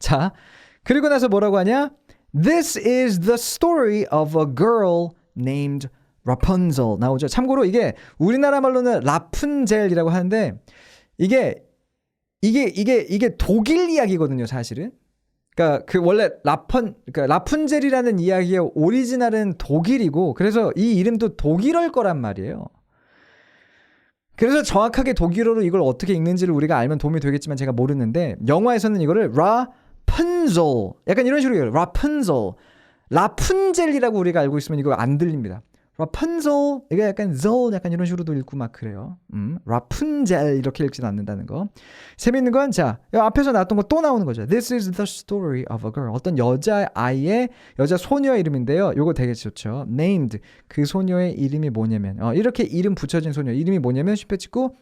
자, 그리고 나서 뭐라고 하냐? This is the story of a girl named Rapunzel 나오죠. 참고로 이게 우리나라 말로는 라푼젤이라고 하는데 이게 독일 이야기거든요, 사실은. 그러니까 그 원래 라푼젤이라는 이야기의 오리지널은 독일이고 그래서 이 이름도 독일어일 거란 말이에요. 그래서 정확하게 독일어로 이걸 어떻게 읽는지를 우리가 알면 도움이 되겠지만 제가 모르는데 영화에서는 이거를 라푼젤 약간 이런 식으로 해요. 라푼젤이라고 우리가 알고 있으면 이거 안 들립니다. 라푼젤 이게 약간 약간 이런 식으로도 읽고 막 그래요. 라푼젤 이렇게 읽지는 않는다는 거. 재밌는 건 자 앞에서 나왔던 거 또 나오는 거죠. This is the story of a girl. 어떤 여자 소녀의 이름인데요. 요거 되게 좋죠. Named 그 소녀의 이름이 뭐냐면 이렇게 이름 붙여진 소녀 이름이 뭐냐면 쉽게 찍고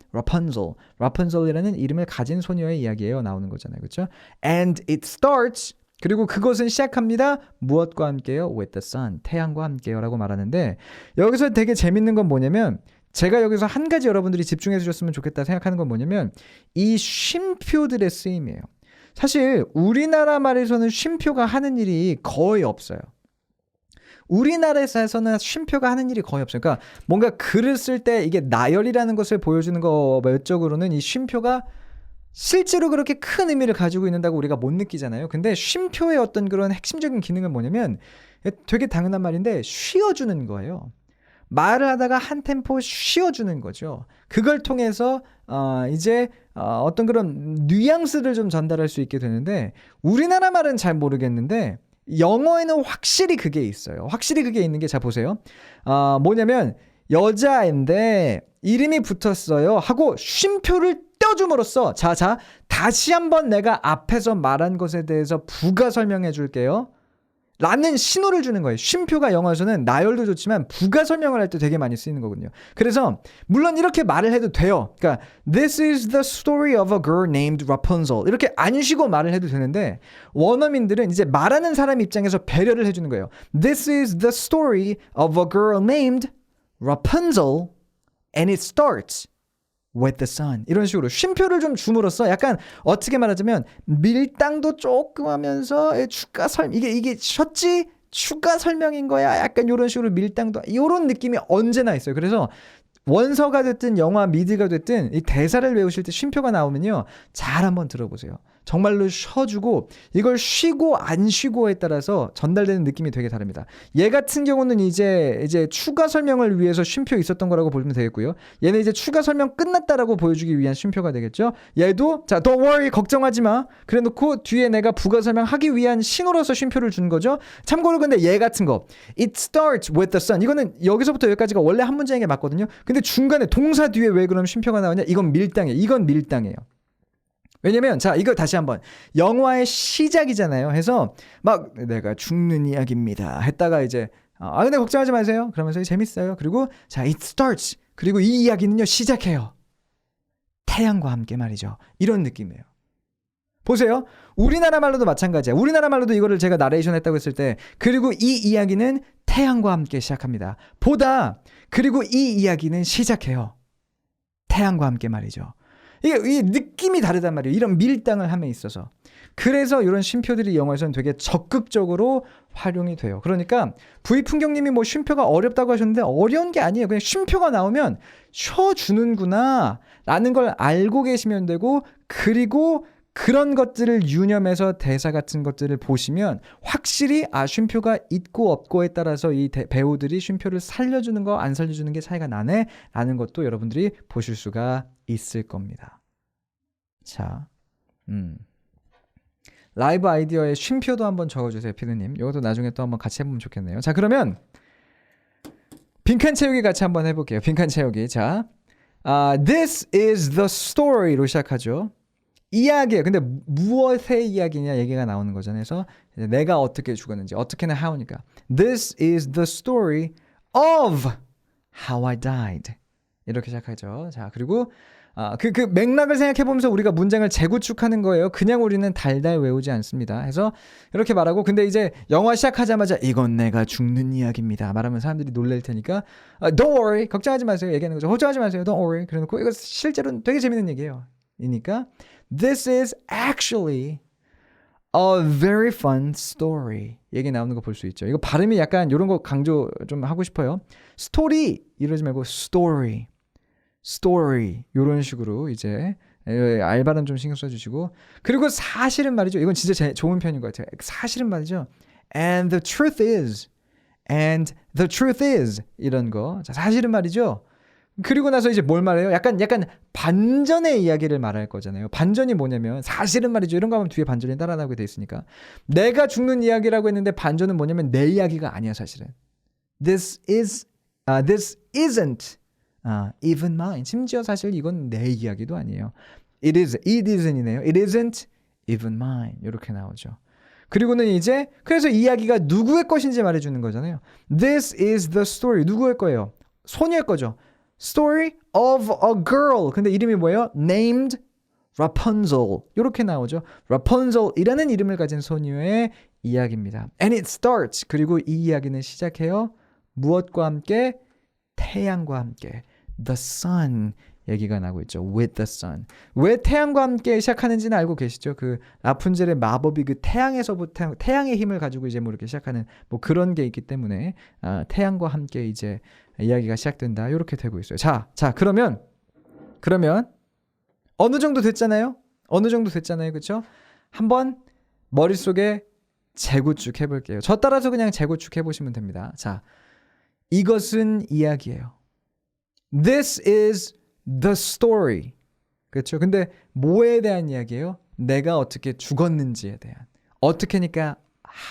라푼젤이라는 이름을 가진 소녀의 이야기예요. 나오는 거잖아요. 그렇죠? And it starts 그리고 그것은 시작합니다. 무엇과 함께요? With the sun. 태양과 함께요. 라고 말하는데 여기서 되게 재밌는 건 뭐냐면 제가 여기서 한 가지 여러분들이 집중해 주셨으면 좋겠다 생각하는 건 뭐냐면 이 쉼표들의 쓰임이에요. 사실 우리나라 말에서는 쉼표가 하는 일이 거의 없어요. 우리나라에서는 쉼표가 하는 일이 거의 없어요. 그러니까 뭔가 글을 쓸 때 이게 나열이라는 것을 보여주는 거 외적으로는 이 쉼표가 실제로 그렇게 큰 의미를 가지고 있는다고 우리가 못 느끼잖아요. 근데 쉼표의 어떤 그런 핵심적인 기능은 뭐냐면 되게 당연한 말인데 쉬어주는 거예요. 말을 하다가 한 템포 쉬어주는 거죠. 그걸 통해서 이제 어떤 그런 뉘앙스를 좀 전달할 수 있게 되는데 우리나라 말은 잘 모르겠는데 영어에는 확실히 그게 있어요. 확실히 그게 있는 게 자 보세요. 뭐냐면 여자인데 이름이 붙었어요 하고 쉼표를 떼어줌으로써 자 다시 한번 내가 앞에서 말한 것에 대해서 부가 설명해 줄게요 라는 신호를 주는 거예요. 쉼표가 영어에서는 나열도 좋지만 부가 설명을 할 때 되게 많이 쓰이는 거거든요. 그래서 물론 이렇게 말을 해도 돼요. 그러니까 This is the story of a girl named Rapunzel 이렇게 안 쉬고 말을 해도 되는데 원어민들은 이제 말하는 사람 입장에서 배려를 해주는 거예요. This is the story of a girl named Rapunzel and it starts with the sun. 이런 식으로 쉼표를 좀 줌으로써 약간 어떻게 말하자면 밀당도 조금 하면서 추가 설명 이게 셔츠 추가 설명인 거야. 약간 이런 식으로 밀당도 이런 느낌이 언제나 있어요. 그래서 원서가 됐든 영화 미드가 됐든 이 대사를 외우실 때 쉼표가 나오면요. 잘 한번 들어보세요. 정말로 쉬어주고 이걸 쉬고 안 쉬고에 따라서 전달되는 느낌이 되게 다릅니다. 얘 같은 경우는 이제 추가 설명을 위해서 쉼표 있었던 거라고 보면 되겠고요. 얘는 이제 추가 설명 끝났다라고 보여주기 위한 쉼표가 되겠죠. 얘도 자 don't worry 걱정하지 마. 그래놓고 뒤에 내가 부가 설명하기 위한 신호로서 쉼표를 준 거죠. 참고로 근데 얘 같은 거 it starts with the sun 이거는 여기서부터 여기까지가 원래 한 문장인 게 맞거든요. 근데 중간에 동사 뒤에 왜 그럼 쉼표가 나오냐? 이건 밀당이에요. 이건 밀당이에요. 왜냐면 자 이거 다시 한번 영화의 시작이잖아요. 해서 막 내가 죽는 이야기입니다 했다가 이제 근데 걱정하지 마세요. 그러면서 재밌어요. 그리고 자 it starts 그리고 이 이야기는요 시작해요. 태양과 함께 말이죠. 이런 느낌이에요. 보세요. 우리나라 말로도 마찬가지야. 우리나라 말로도 이거를 제가 나레이션 했다고 했을 때 그리고 이 이야기는 태양과 함께 시작합니다. 보다 그리고 이 이야기는 시작해요. 태양과 함께 말이죠. 이게 느낌이 다르단 말이에요. 이런 밀당을 함에 있어서. 그래서 이런 쉼표들이 영어에서는 되게 적극적으로 활용이 돼요. 그러니까 V풍경님이 뭐 쉼표가 어렵다고 하셨는데 어려운 게 아니에요. 그냥 쉼표가 나오면 쉬어주는구나 라는 걸 알고 계시면 되고 그리고 그런 것들을 유념해서 대사 같은 것들을 보시면 확실히 쉼표가 있고 없고에 따라서 이 배우들이 쉼표를 살려주는 거 안 살려주는 게 차이가 나네 라는 것도 여러분들이 보실 수가 있을 겁니다. 자, 라이브 아이디어에 쉼표도 한번 적어주세요, 피디님. 이것도 나중에 또 한번 같이 해보면 좋겠네요. 자, 그러면 빈칸 채우기 같이 한번 해볼게요. 빈칸 채우기. 자, This is the story로 시작하죠. 이야기예요. 근데 무엇의 이야기냐 얘기가 나오는 거잖아요. 그래서 내가 어떻게 죽었는지 어떻게나 how니까 This is the story of how I died 이렇게 시작하죠. 자 그리고 그 맥락을 생각해보면서 우리가 문장을 재구축하는 거예요. 그냥 우리는 달달 외우지 않습니다. 해서 이렇게 말하고 근데 이제 영화 시작하자마자 이건 내가 죽는 이야기입니다 말하면 사람들이 놀랄 테니까 Don't worry 걱정하지 마세요 얘기하는 거죠. 걱정하지 마세요. Don't worry 그래놓고 이거 실제로는 되게 재밌는 얘기예요. 이니까 This is actually a very fun story. 얘기 나오는 거 볼 수 있죠. 이거 발음이 약간 이런 거 강조 좀 하고 싶어요. 스토리 이러지 말고 story 이런 식으로 이제 알발음 좀 신경 써주시고 그리고 사실은 말이죠. 이건 진짜 좋은 편인 것 같아요. 사실은 말이죠. And the truth is 이런 거. 자, 사실은 말이죠. 그리고 나서 이제 뭘 말해요? 약간 반전의 이야기를 말할 거잖아요. 반전이 뭐냐면 사실은 말이죠. 이런 거 하면 뒤에 반전이 따라 나오게 돼 있으니까 내가 죽는 이야기라고 했는데 반전은 뭐냐면 내 이야기가 아니야 사실은. This isn't even mine. 심지어 사실 이건 내 이야기도 아니에요. It isn'이네요. It isn't even mine. 이렇게 나오죠. 그리고는 이제 그래서 이야기가 누구의 것인지 말해주는 거잖아요. This is the story. 누구의 거예요? 소녀의 거죠. Story of a girl. 근데 이름이 뭐예요? Named Rapunzel. 이렇게 나오죠. Rapunzel이라는 이름을 가진 소녀의 이야기입니다. And it starts. 그리고 이 이야기는 시작해요. 무엇과 함께? 태양과 함께. the sun 얘기가 나고 있죠. with the sun. 왜 태양과 함께 시작하는지는 알고 계시죠? 그 라푼젤의 마법이 그 태양에서부터 태양의 힘을 가지고 이제 뭐 이렇게 시작하는 뭐 그런 게 있기 때문에 태양과 함께 이제 이야기가 시작된다. 이렇게 되고 있어요. 자, 그러면 어느 정도 됐잖아요? 그렇죠? 한번 머릿속에 재구축 해볼게요. 저 따라서 그냥 재구축 해보시면 됩니다. 자, 이것은 이야기예요. This is the story. 그렇죠? 근데 뭐에 대한 이야기예요? 내가 어떻게 죽었는지에 대한. 어떻게니까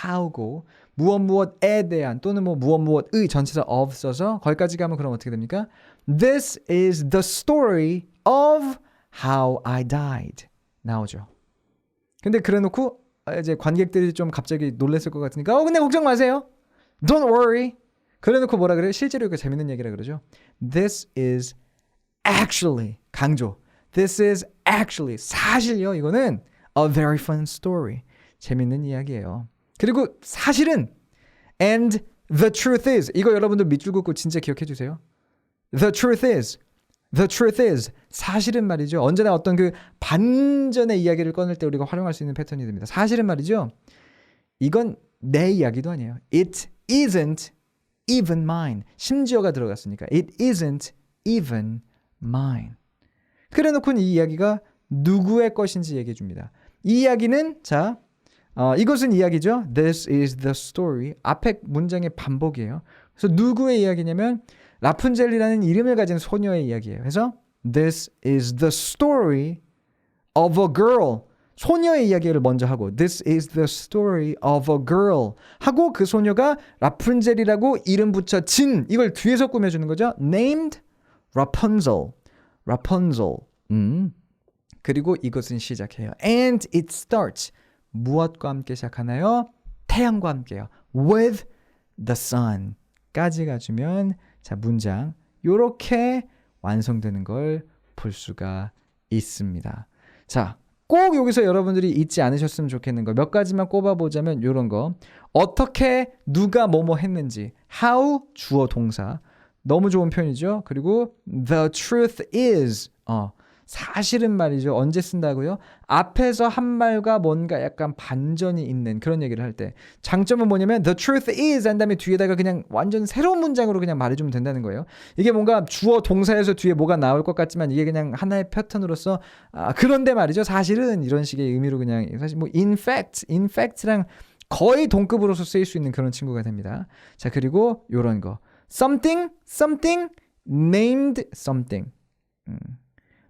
how고 무엇에 대한 또는 뭐 무엇의 전치사 of 써서 거기까지 가면 그럼 어떻게 됩니까? This is the story of how I died. 나오죠. 근데 그래놓고 이제 관객들이 좀 갑자기 놀랐을 것 같으니까 근데 걱정 마세요. Don't worry. 그래놓고 뭐라 그래요? 실제로 이거 재밌는 얘기라 그러죠. This is actually 강조. This is actually 사실요. 이거는 a very fun story. 재밌는 이야기예요. 그리고 사실은 and the truth is 이거 여러분들 밑줄 긋고 진짜 기억해 주세요. The truth is 사실은 말이죠. 언제나 어떤 그 반전의 이야기를 꺼낼 때 우리가 활용할 수 있는 패턴이 됩니다. 사실은 말이죠. 이건 내 이야기도 아니에요. It isn't even mine. 심지어가 들어갔으니까 It isn't even mine. 그래놓고 이 이야기가 누구의 것인지 얘기해 줍니다. 이 이야기는 이것은 이야기죠. This is the story. 앞에 문장의 반복이에요. 그래서 누구의 이야기냐면 라푼젤이라는 이름을 가진 소녀의 이야기예요. 그래서 This is the story of a girl. 소녀의 이야기를 먼저 하고 This is the story of a girl 하고 그 소녀가 라푼젤이라고 이름 붙여진 이걸 뒤에서 꾸며주는 거죠. Named Rapunzel. 그리고 이것은 시작해요. And it starts. 무엇과 함께 시작하나요? 태양과 함께요. With the sun. 까지 가주면 문장 요렇게 완성되는 걸 볼 수가 있습니다. 자, 꼭 여기서 여러분들이 잊지 않으셨으면 좋겠는 거 몇 가지만 꼽아보자면 요런 거. 어떻게 누가 뭐뭐 했는지 how 주어 동사 너무 좋은 표현이죠. 그리고 the truth is 사실은 말이죠. 언제 쓴다고요? 앞에서 한 말과 뭔가 약간 반전이 있는 그런 얘기를 할 때 장점은 뭐냐면 the truth is 한 다음에 뒤에다가 그냥 완전 새로운 문장으로 그냥 말해주면 된다는 거예요. 이게 뭔가 주어 동사에서 뒤에 뭐가 나올 것 같지만 이게 그냥 하나의 패턴으로서 그런데 말이죠. 사실은 이런 식의 의미로 그냥 사실 뭐 in fact랑 거의 동급으로서 쓰일 수 있는 그런 친구가 됩니다. 자, 그리고 요런 거 something named something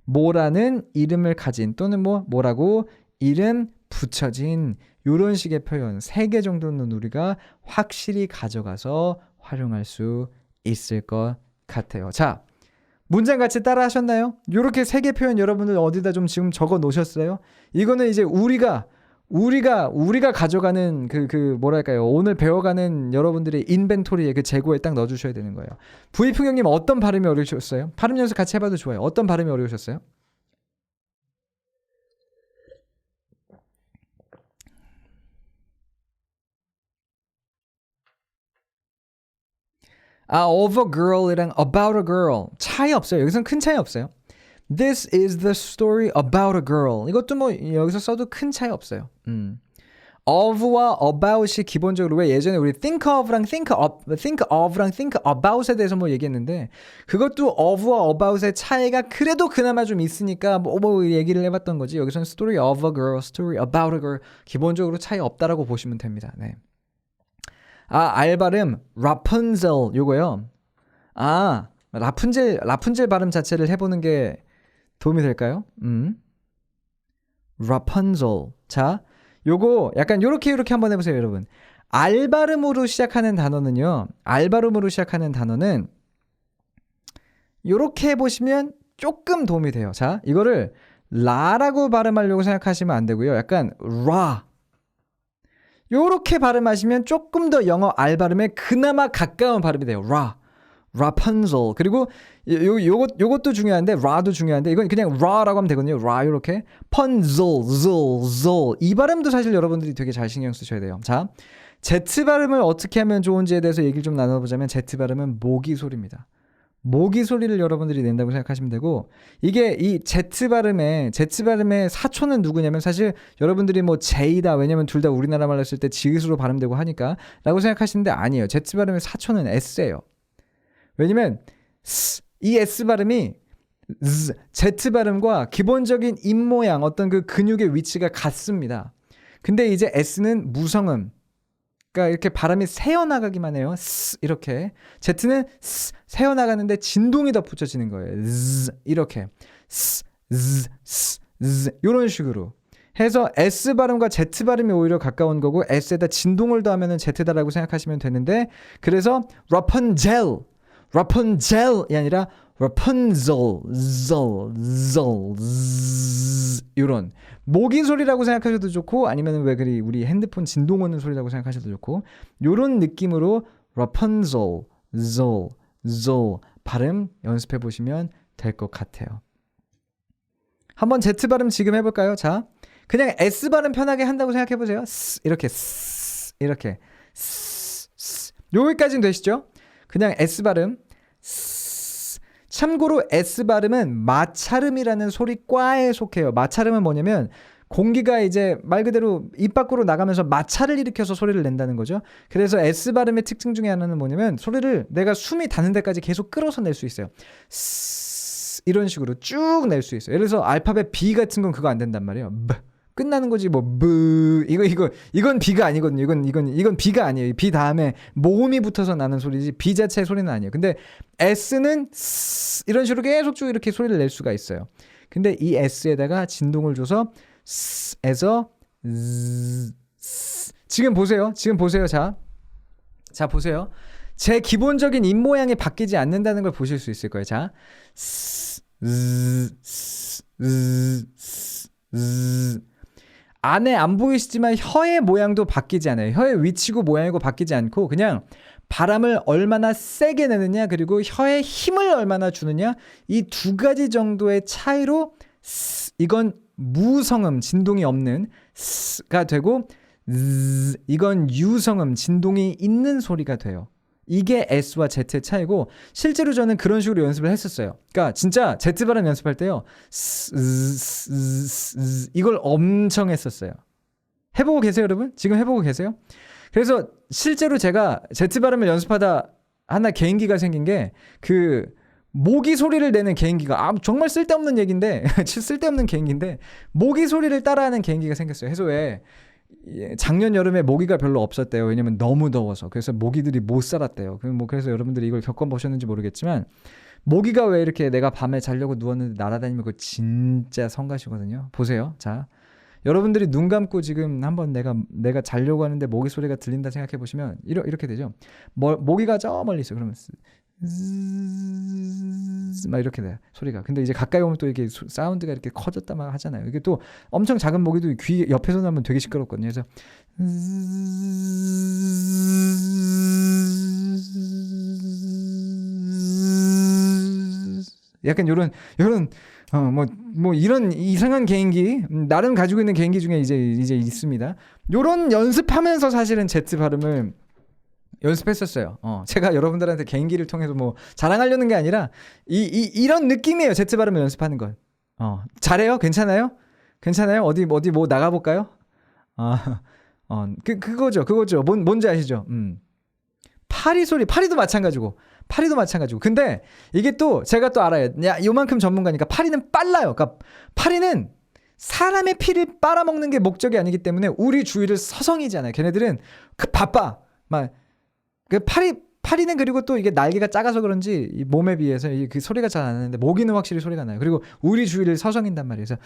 뭐라는 이름을 가진 또는 뭐라고 이름 붙여진 이런 식의 표현 3개 정도는 우리가 확실히 가져가서 활용할 수 있을 것 같아요. 자, 문장 같이 따라 하셨나요? 이렇게 3개 표현 여러분들 어디다 좀 지금 적어 놓으셨어요? 이거는 이제 우리가 가져가는 뭐랄까요? 오늘 배워가는 여러분들의 인벤토리에 그 재고에 딱 넣어주셔야 되는 거예요. 부이풍 형님 어떤 발음이 어려우셨어요? 발음 연습 같이 해봐도 좋아요. 어떤 발음이 어려우셨어요? of a girl이랑 about a girl 차이 없어요. 여기서는 큰 차이 없어요. This is the story about a girl. 이것도 뭐 여기서 써도 큰 차이 없어요. of와 about이 기본적으로 왜 예전에 우리 think of랑 think about에 대해서 뭐 얘기했는데 그것도 of와 about의 차이가 그래도 그나마 좀 있으니까 뭐 얘기를 해봤던 거지. 여기서는 story of a girl, story about a girl 기본적으로 차이 없다라고 보시면 됩니다. 네. 알발음 Rapunzel 요거요. 라푼젤 발음 자체를 해보는 게 도움이 될까요? Rapunzel. 자, 요거 약간 요렇게 한번 해보세요, 여러분. 알발음으로 시작하는 단어는요. 요렇게 해보시면 조금 도움이 돼요. 자, 이거를 라라고 발음하려고 생각하시면 안 되고요. 약간 라. 요렇게 발음하시면 조금 더 영어 알발음에 그나마 가까운 발음이 돼요. Rapunzel. 그리고 요것도 중요한데 라도 중요한데 이건 그냥 라라고 하면 되거든요. 라 요렇게 punzel, zul. 이 발음도 사실 여러분들이 되게 잘 신경 쓰셔야 돼요. 자, Z 발음을 어떻게 하면 좋은지에 대해서 얘기를 좀 나눠보자면 Z 발음은 모기 소리입니다. 모기 소리를 여러분들이 낸다고 생각하시면 되고, 이게 이 Z 발음의 사촌은 누구냐면 사실 여러분들이 뭐 J다, 왜냐면 둘 다 우리나라 말로 했을 때 지읒으로 발음되고 하니까 라고 생각하시는데 아니에요. Z 발음의 사촌은 S예요. 왜냐면 이 S 발음이 Z 발음과 기본적인 입 모양, 어떤 그 근육의 위치가 같습니다. 근데 이제 S는 무성음, 그러니까 이렇게 바람이 새어나가기만 해요. 이렇게. Z는 새어나가는데 진동이 덧붙여지는 거예요. 이렇게. 이런 식으로 해서 S 발음과 Z 발음이 오히려 가까운 거고, S에다 진동을 더하면 Z다라고 생각하시면 되는데, 그래서 Rapunzel이 아니라 Rapunzel, 이런 모기 소리라고 생각하셔도 좋고, 아니면 왜 그리 우리 핸드폰 진동 오는 소리라고 생각하셔도 좋고, 요런 느낌으로 Rapunzel, 발음 연습해 보시면 될 것 같아요. 한번 Z 발음 지금 해볼까요? 자, 그냥 S 발음 편하게 한다고 생각해 보세요. 이렇게 여기까지는 되시죠? 그냥 S 발음. 참고로 S 발음은 마찰음이라는 소리과에 속해요. 마찰음은 뭐냐면 공기가 이제 말 그대로 입 밖으로 나가면서 마찰을 일으켜서 소리를 낸다는 거죠. 그래서 S 발음의 특징 중에 하나는 뭐냐면, 소리를 내가 숨이 닿는 데까지 계속 끌어서 낼 수 있어요. 이런 식으로 쭉 낼 수 있어요. 예를 들어서 알파벳 B 같은 건 그거 안 된단 말이에요. 끝나는 거지 뭐 이건 B가 아니거든요. 이건 B가 아니에요. B 다음에 모음이 붙어서 나는 소리지 B 자체의 소리는 아니에요. 근데 S는 이런 식으로 계속 쭉 이렇게 소리를 낼 수가 있어요. 근데 이 S에다가 진동을 줘서 에서 지금 보세요. 자 보세요. 제 기본적인 입 모양이 바뀌지 않는다는 걸 보실 수 있을 거예요. 자, 안에 안 보이시지만 혀의 모양도 바뀌지 않아요. 혀의 위치고 모양이고 바뀌지 않고, 그냥 바람을 얼마나 세게 내느냐, 그리고 혀에 힘을 얼마나 주느냐, 이 두 가지 정도의 차이로 이건 무성음, 진동이 없는 가 되고, 이건 유성음, 진동이 있는 소리가 돼요. 이게 S와 Z의 차이고, 실제로 저는 그런 식으로 연습을 했었어요. 그러니까 진짜 Z 발음 연습할 때요, 이걸 엄청 했었어요. 해보고 계세요, 여러분? 지금 해보고 계세요? 그래서 실제로 제가 Z 발음을 연습하다 하나 개인기가 생긴 게, 그 모기 소리를 내는 개인기가, 정말 쓸데없는 얘기인데 쓸데없는 개인기인데, 모기 소리를 따라하는 개인기가 생겼어요. 해소에 작년 여름에 모기가 별로 없었대요. 왜냐면 너무 더워서. 그래서 모기들이 못 살았대요. 그래서 여러분들이 이걸 겪어보셨는지 모르겠지만, 모기가 왜 이렇게 내가 밤에 자려고 누웠는데 날아다니면 그거 진짜 성가시거든요. 보세요. 자, 여러분들이 눈 감고 지금 한번 내가 자려고 하는데 모기 소리가 들린다 생각해 보시면 이렇게 되죠. 모기가 저 멀리 있어. 그러면 막 이렇게 돼요, 소리가. 근데 이제 가까이 오면 또 이렇게 사운드가 이렇게 커졌다 막 하잖아요. 이게 또 엄청 작은 모기도 귀 옆에서 나면 되게 시끄럽거든요. 그래서 약간 요런 뭐 이런 이상한 개인기, 나름 가지고 있는 개인기 중에 이제 있습니다. 요런 연습하면서 사실은 Z 발음을 연습했었어요. 제가 여러분들한테 개인기를 통해서 뭐 자랑하려는 게 아니라 이런 느낌이에요. Z 발음을 연습하는 건. 잘해요? 괜찮아요? 어디 뭐 나가볼까요? 그거죠. 뭔지 아시죠? 파리도 마찬가지고. 근데 이게 또 제가 또 알아요. 요만큼 전문가니까 파리는 빨라요. 그러니까 파리는 사람의 피를 빨아먹는 게 목적이 아니기 때문에 우리 주위를 서성이잖아요. 걔네들은 바빠. 파리는 그리고 또 이게 날개가 작아서 그런지 이 몸에 비해서 그 소리가 잘 안 나는데, 모기는 확실히 소리가 나요. 그리고 우리 주위를 서성인단 말이에요. 그래서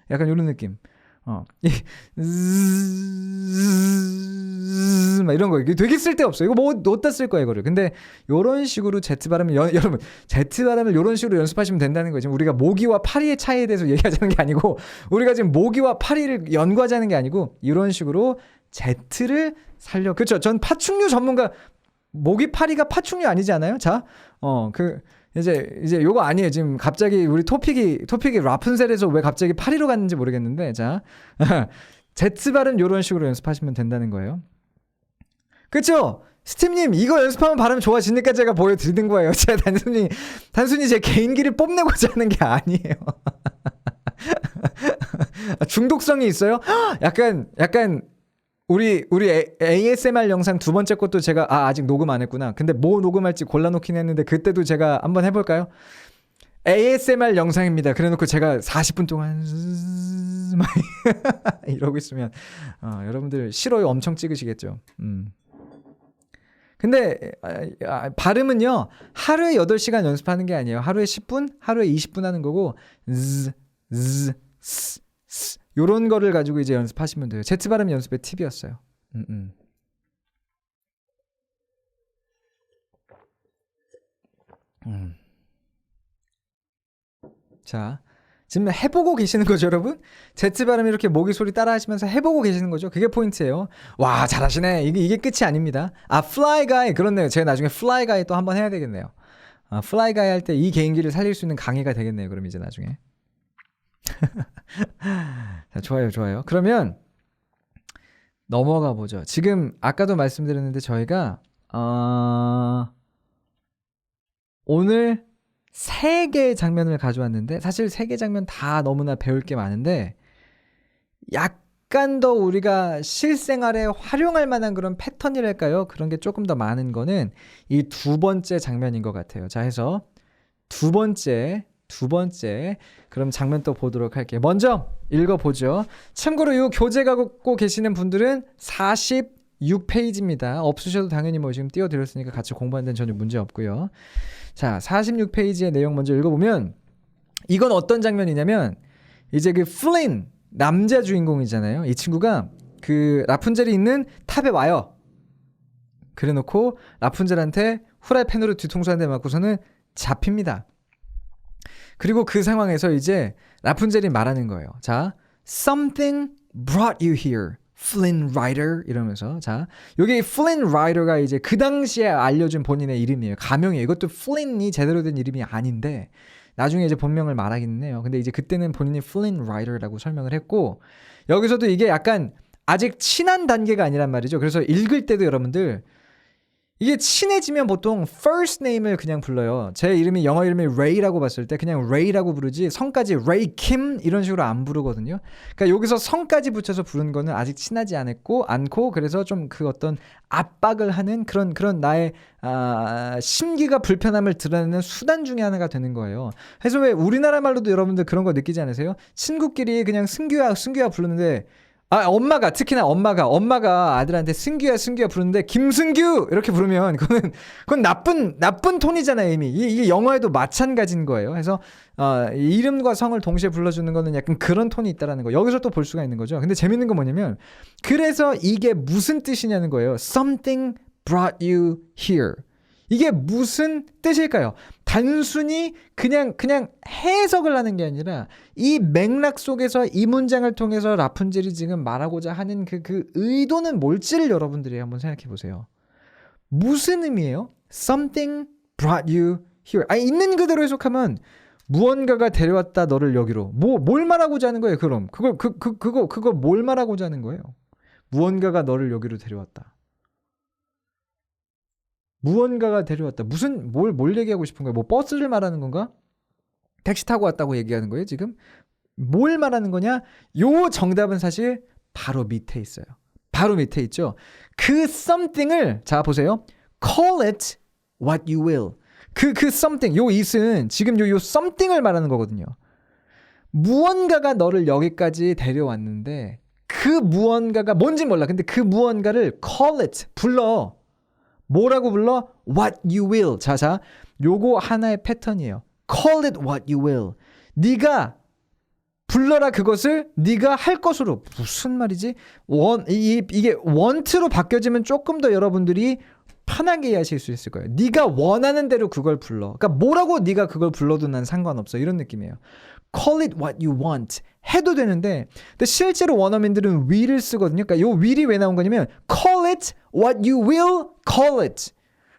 약간 이런 느낌. 막 이런 거 되게 쓸데없어. 이거 뭐 어디다 쓸 거야 이거를. 근데 요런 식으로 Z 발음을 여러분 Z 발음을 요런 식으로 연습하시면 된다는 거죠. 우리가 모기와 파리의 차이에 대해서 얘기하자는 게 아니고, 우리가 지금 모기와 파리를 연구하자는 게 아니고, 이런 식으로 Z를 살려. 그렇죠. 전 파충류 전문가. 모기 파리가 파충류 아니지 않아요? 자, 이제 요거 아니에요. 지금 갑자기 우리 토픽이 라푼셀에서 왜 갑자기 파리로 갔는지 모르겠는데, 자 Z 발음 요런 식으로 연습하시면 된다는 거예요. 그쵸? 스팀님 이거 연습하면 발음 좋아지니까 제가 보여드리는 거예요. 제가 단순히 제 개인기를 뽐내고자 하는 게 아니에요. 중독성이 있어요? 약간 우리 ASMR 영상 두 번째 것도 제가 아직 녹음 안 했구나. 근데 뭐 녹음할지 골라놓긴 했는데 그때도 제가 한번 해볼까요? ASMR 영상입니다. 그래놓고 제가 40분 동안 이러고 있으면 여러분들 싫어요 엄청 찍으시겠죠. 근데 발음은요 하루에 8시간 연습하는 게 아니에요. 하루에 10분, 하루에 20분 하는 거고 요런 거를 가지고 이제 연습하시면 돼요. Z 발음 연습의 팁이었어요. 자, 지금 해보고 계시는 거죠, 여러분? Z 발음 이렇게 모기 소리 따라 하시면서 해보고 계시는 거죠? 그게 포인트예요. 와, 잘하시네. 이게 끝이 아닙니다. Fly Guy. 그렇네요. 제가 나중에 Fly Guy 또 한번 해야 되겠네요. Fly Guy 할 때 이 개인기를 살릴 수 있는 강의가 되겠네요. 그럼 이제 나중에. 자, 좋아요. 그러면 넘어가 보죠. 지금 아까도 말씀드렸는데 저희가 오늘 3개의 장면을 가져왔는데 사실 3개 장면 다 너무나 배울 게 많은데 약간 더 우리가 실생활에 활용할 만한 그런 패턴이랄까요? 그런 게 조금 더 많은 거는 이 두 번째 장면인 것 같아요. 자, 해서 두 번째 그럼 장면 또 보도록 할게요. 먼저 읽어보죠. 참고로 이 교재 갖고 계시는 분들은 46페이지입니다. 없으셔도 당연히 뭐 지금 띄워드렸으니까 같이 공부하는 데는 전혀 문제 없고요. 자, 46페이지의 내용 먼저 읽어보면 이건 어떤 장면이냐면 이제 그 플린 남자 주인공이잖아요. 이 친구가 그 라푼젤이 있는 탑에 와요. 그래놓고 라푼젤한테 후라이팬으로 뒤통수 한 대 맞고서는 잡힙니다. 그리고 그 상황에서 이제 라푼젤이 말하는 거예요. 자, something brought you here, Flynn Rider 이러면서 자, 여기 Flynn Rider가 이제 그 당시에 알려준 본인의 이름이에요. 가명이에요. 이것도 Flynn이 제대로 된 이름이 아닌데 나중에 이제 본명을 말하기는 해요. 근데 이제 그때는 본인이 Flynn Rider라고 설명을 했고 여기서도 이게 약간 아직 친한 단계가 아니란 말이죠. 그래서 읽을 때도 여러분들 이게 친해지면 보통 first name을 그냥 불러요. 제 이름이 영어 이름이 Ray라고 봤을 때 그냥 Ray라고 부르지 성까지 Ray Kim 이런 식으로 안 부르거든요. 그러니까 여기서 성까지 붙여서 부른 거는 아직 친하지 않고 그래서 좀 그 어떤 압박을 하는 그런 나의 심기가 불편함을 드러내는 수단 중에 하나가 되는 거예요. 그래서 왜 우리나라 말로도 여러분들 그런 거 느끼지 않으세요? 친구끼리 그냥 승규야 부르는데 특히나 엄마가 아들한테 승규야 부르는데 김승규 이렇게 부르면 그건 나쁜 톤이잖아요. 이미 이게 영어에도 마찬가지인 거예요. 그래서 이름과 성을 동시에 불러주는 거는 약간 그런 톤이 있다라는 거 여기서 또 볼 수가 있는 거죠. 근데 재밌는 건 뭐냐면 그래서 이게 무슨 뜻이냐는 거예요. Something brought you here. 이게 무슨 뜻일까요? 단순히 그냥 해석을 하는 게 아니라 이 맥락 속에서 이 문장을 통해서 라푼젤이 지금 말하고자 하는 그 의도는 뭘지를 여러분들이 한번 생각해 보세요. 무슨 의미예요? Something brought you here. 있는 그대로 해석하면 무언가가 데려왔다 너를 여기로. 뭘 말하고자 하는 거예요? 그럼 그거 뭘 말하고자 하는 거예요? 무언가가 너를 여기로 데려왔다. 무언가가 데려왔다. 뭘 얘기하고 싶은 거예요? 뭐 버스를 말하는 건가? 택시 타고 왔다고 얘기하는 거예요, 지금? 뭘 말하는 거냐? 요 정답은 사실 바로 밑에 있어요. 바로 밑에 있죠. 그 something을 자 보세요. Call it what you will. 그 something, 요 it은 지금 요 something을 말하는 거거든요. 무언가가 너를 여기까지 데려왔는데 그 무언가가 뭔지 몰라. 근데 그 무언가를 call it, 불러. 뭐라고 불러? What you will. 자, 요거 하나의 패턴이에요. Call it what you will. 네가 불러라 그것을 네가 할 것으로. 무슨 말이지? 이게 want로 바뀌어지면 조금 더 여러분들이 편하게 이해하실 수 있을 거예요. 네가 원하는 대로 그걸 불러. 그러니까 뭐라고 네가 그걸 불러도 난 상관없어. 이런 느낌이에요. Call it what you want. 해도 되는데 근데 실제로 원어민들은 will을 쓰거든요. 그러니까 요 will이 왜 나온 거냐면 call it what you will call it.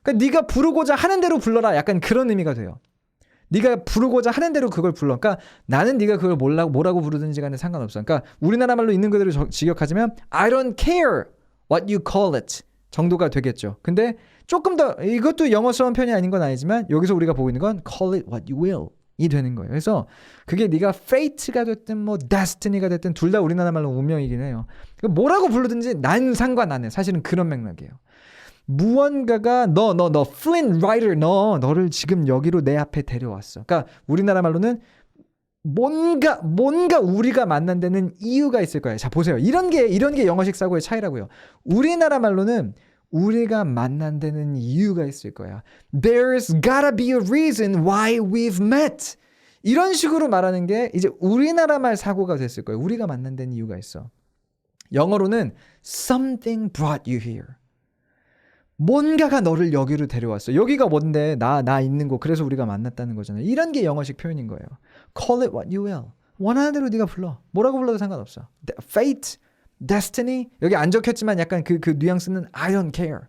그러니까 네가 부르고자 하는 대로 불러라. 약간 그런 의미가 돼요. 네가 부르고자 하는 대로 그걸 불러. 그러니까 나는 네가 그걸 뭐라고 부르든지 간에 상관없어. 그러니까 우리나라 말로 있는 그대로 직역하자면 I don't care what you call it 정도가 되겠죠. 근데 조금 더 이것도 영어스러운 편이 아닌 건 아니지만 여기서 우리가 보고 있는 건 call it what you will 이 되는 거예요. 그래서 그게 네가 fate가 됐든 뭐 destiny가 됐든 둘 다 우리나라 말로 운명이긴 해요. 뭐라고 부르든지 난 상관 안 해. 사실은 그런 맥락이에요. 무언가가 너 Flynn Rider 너를 지금 여기로 내 앞에 데려왔어. 그러니까 우리나라 말로는 뭔가 우리가 만난 데는 이유가 있을 거예요. 자 보세요. 이런 게 영어식 사고의 차이라고요. 우리나라 말로는 우리가 만난 데는 이유가 있을 거야. There's gotta be a reason why we've met. 이런 식으로 말하는 게 이제 우리나라 말 사고가 됐을 거예요. 우리가 만난 데는 이유가 있어. 영어로는 something brought you here. 뭔가가 너를 여기로 데려왔어. 여기가 뭔데? 나 있는 곳. 그래서 우리가 만났다는 거잖아요. 이런 게 영어식 표현인 거예요. Call it what you will. 원하는 대로 네가 불러. 뭐라고 불러도 상관없어. Fate, destiny. 여기 안 적혔지만 약간 그 뉘앙스는 I don't care.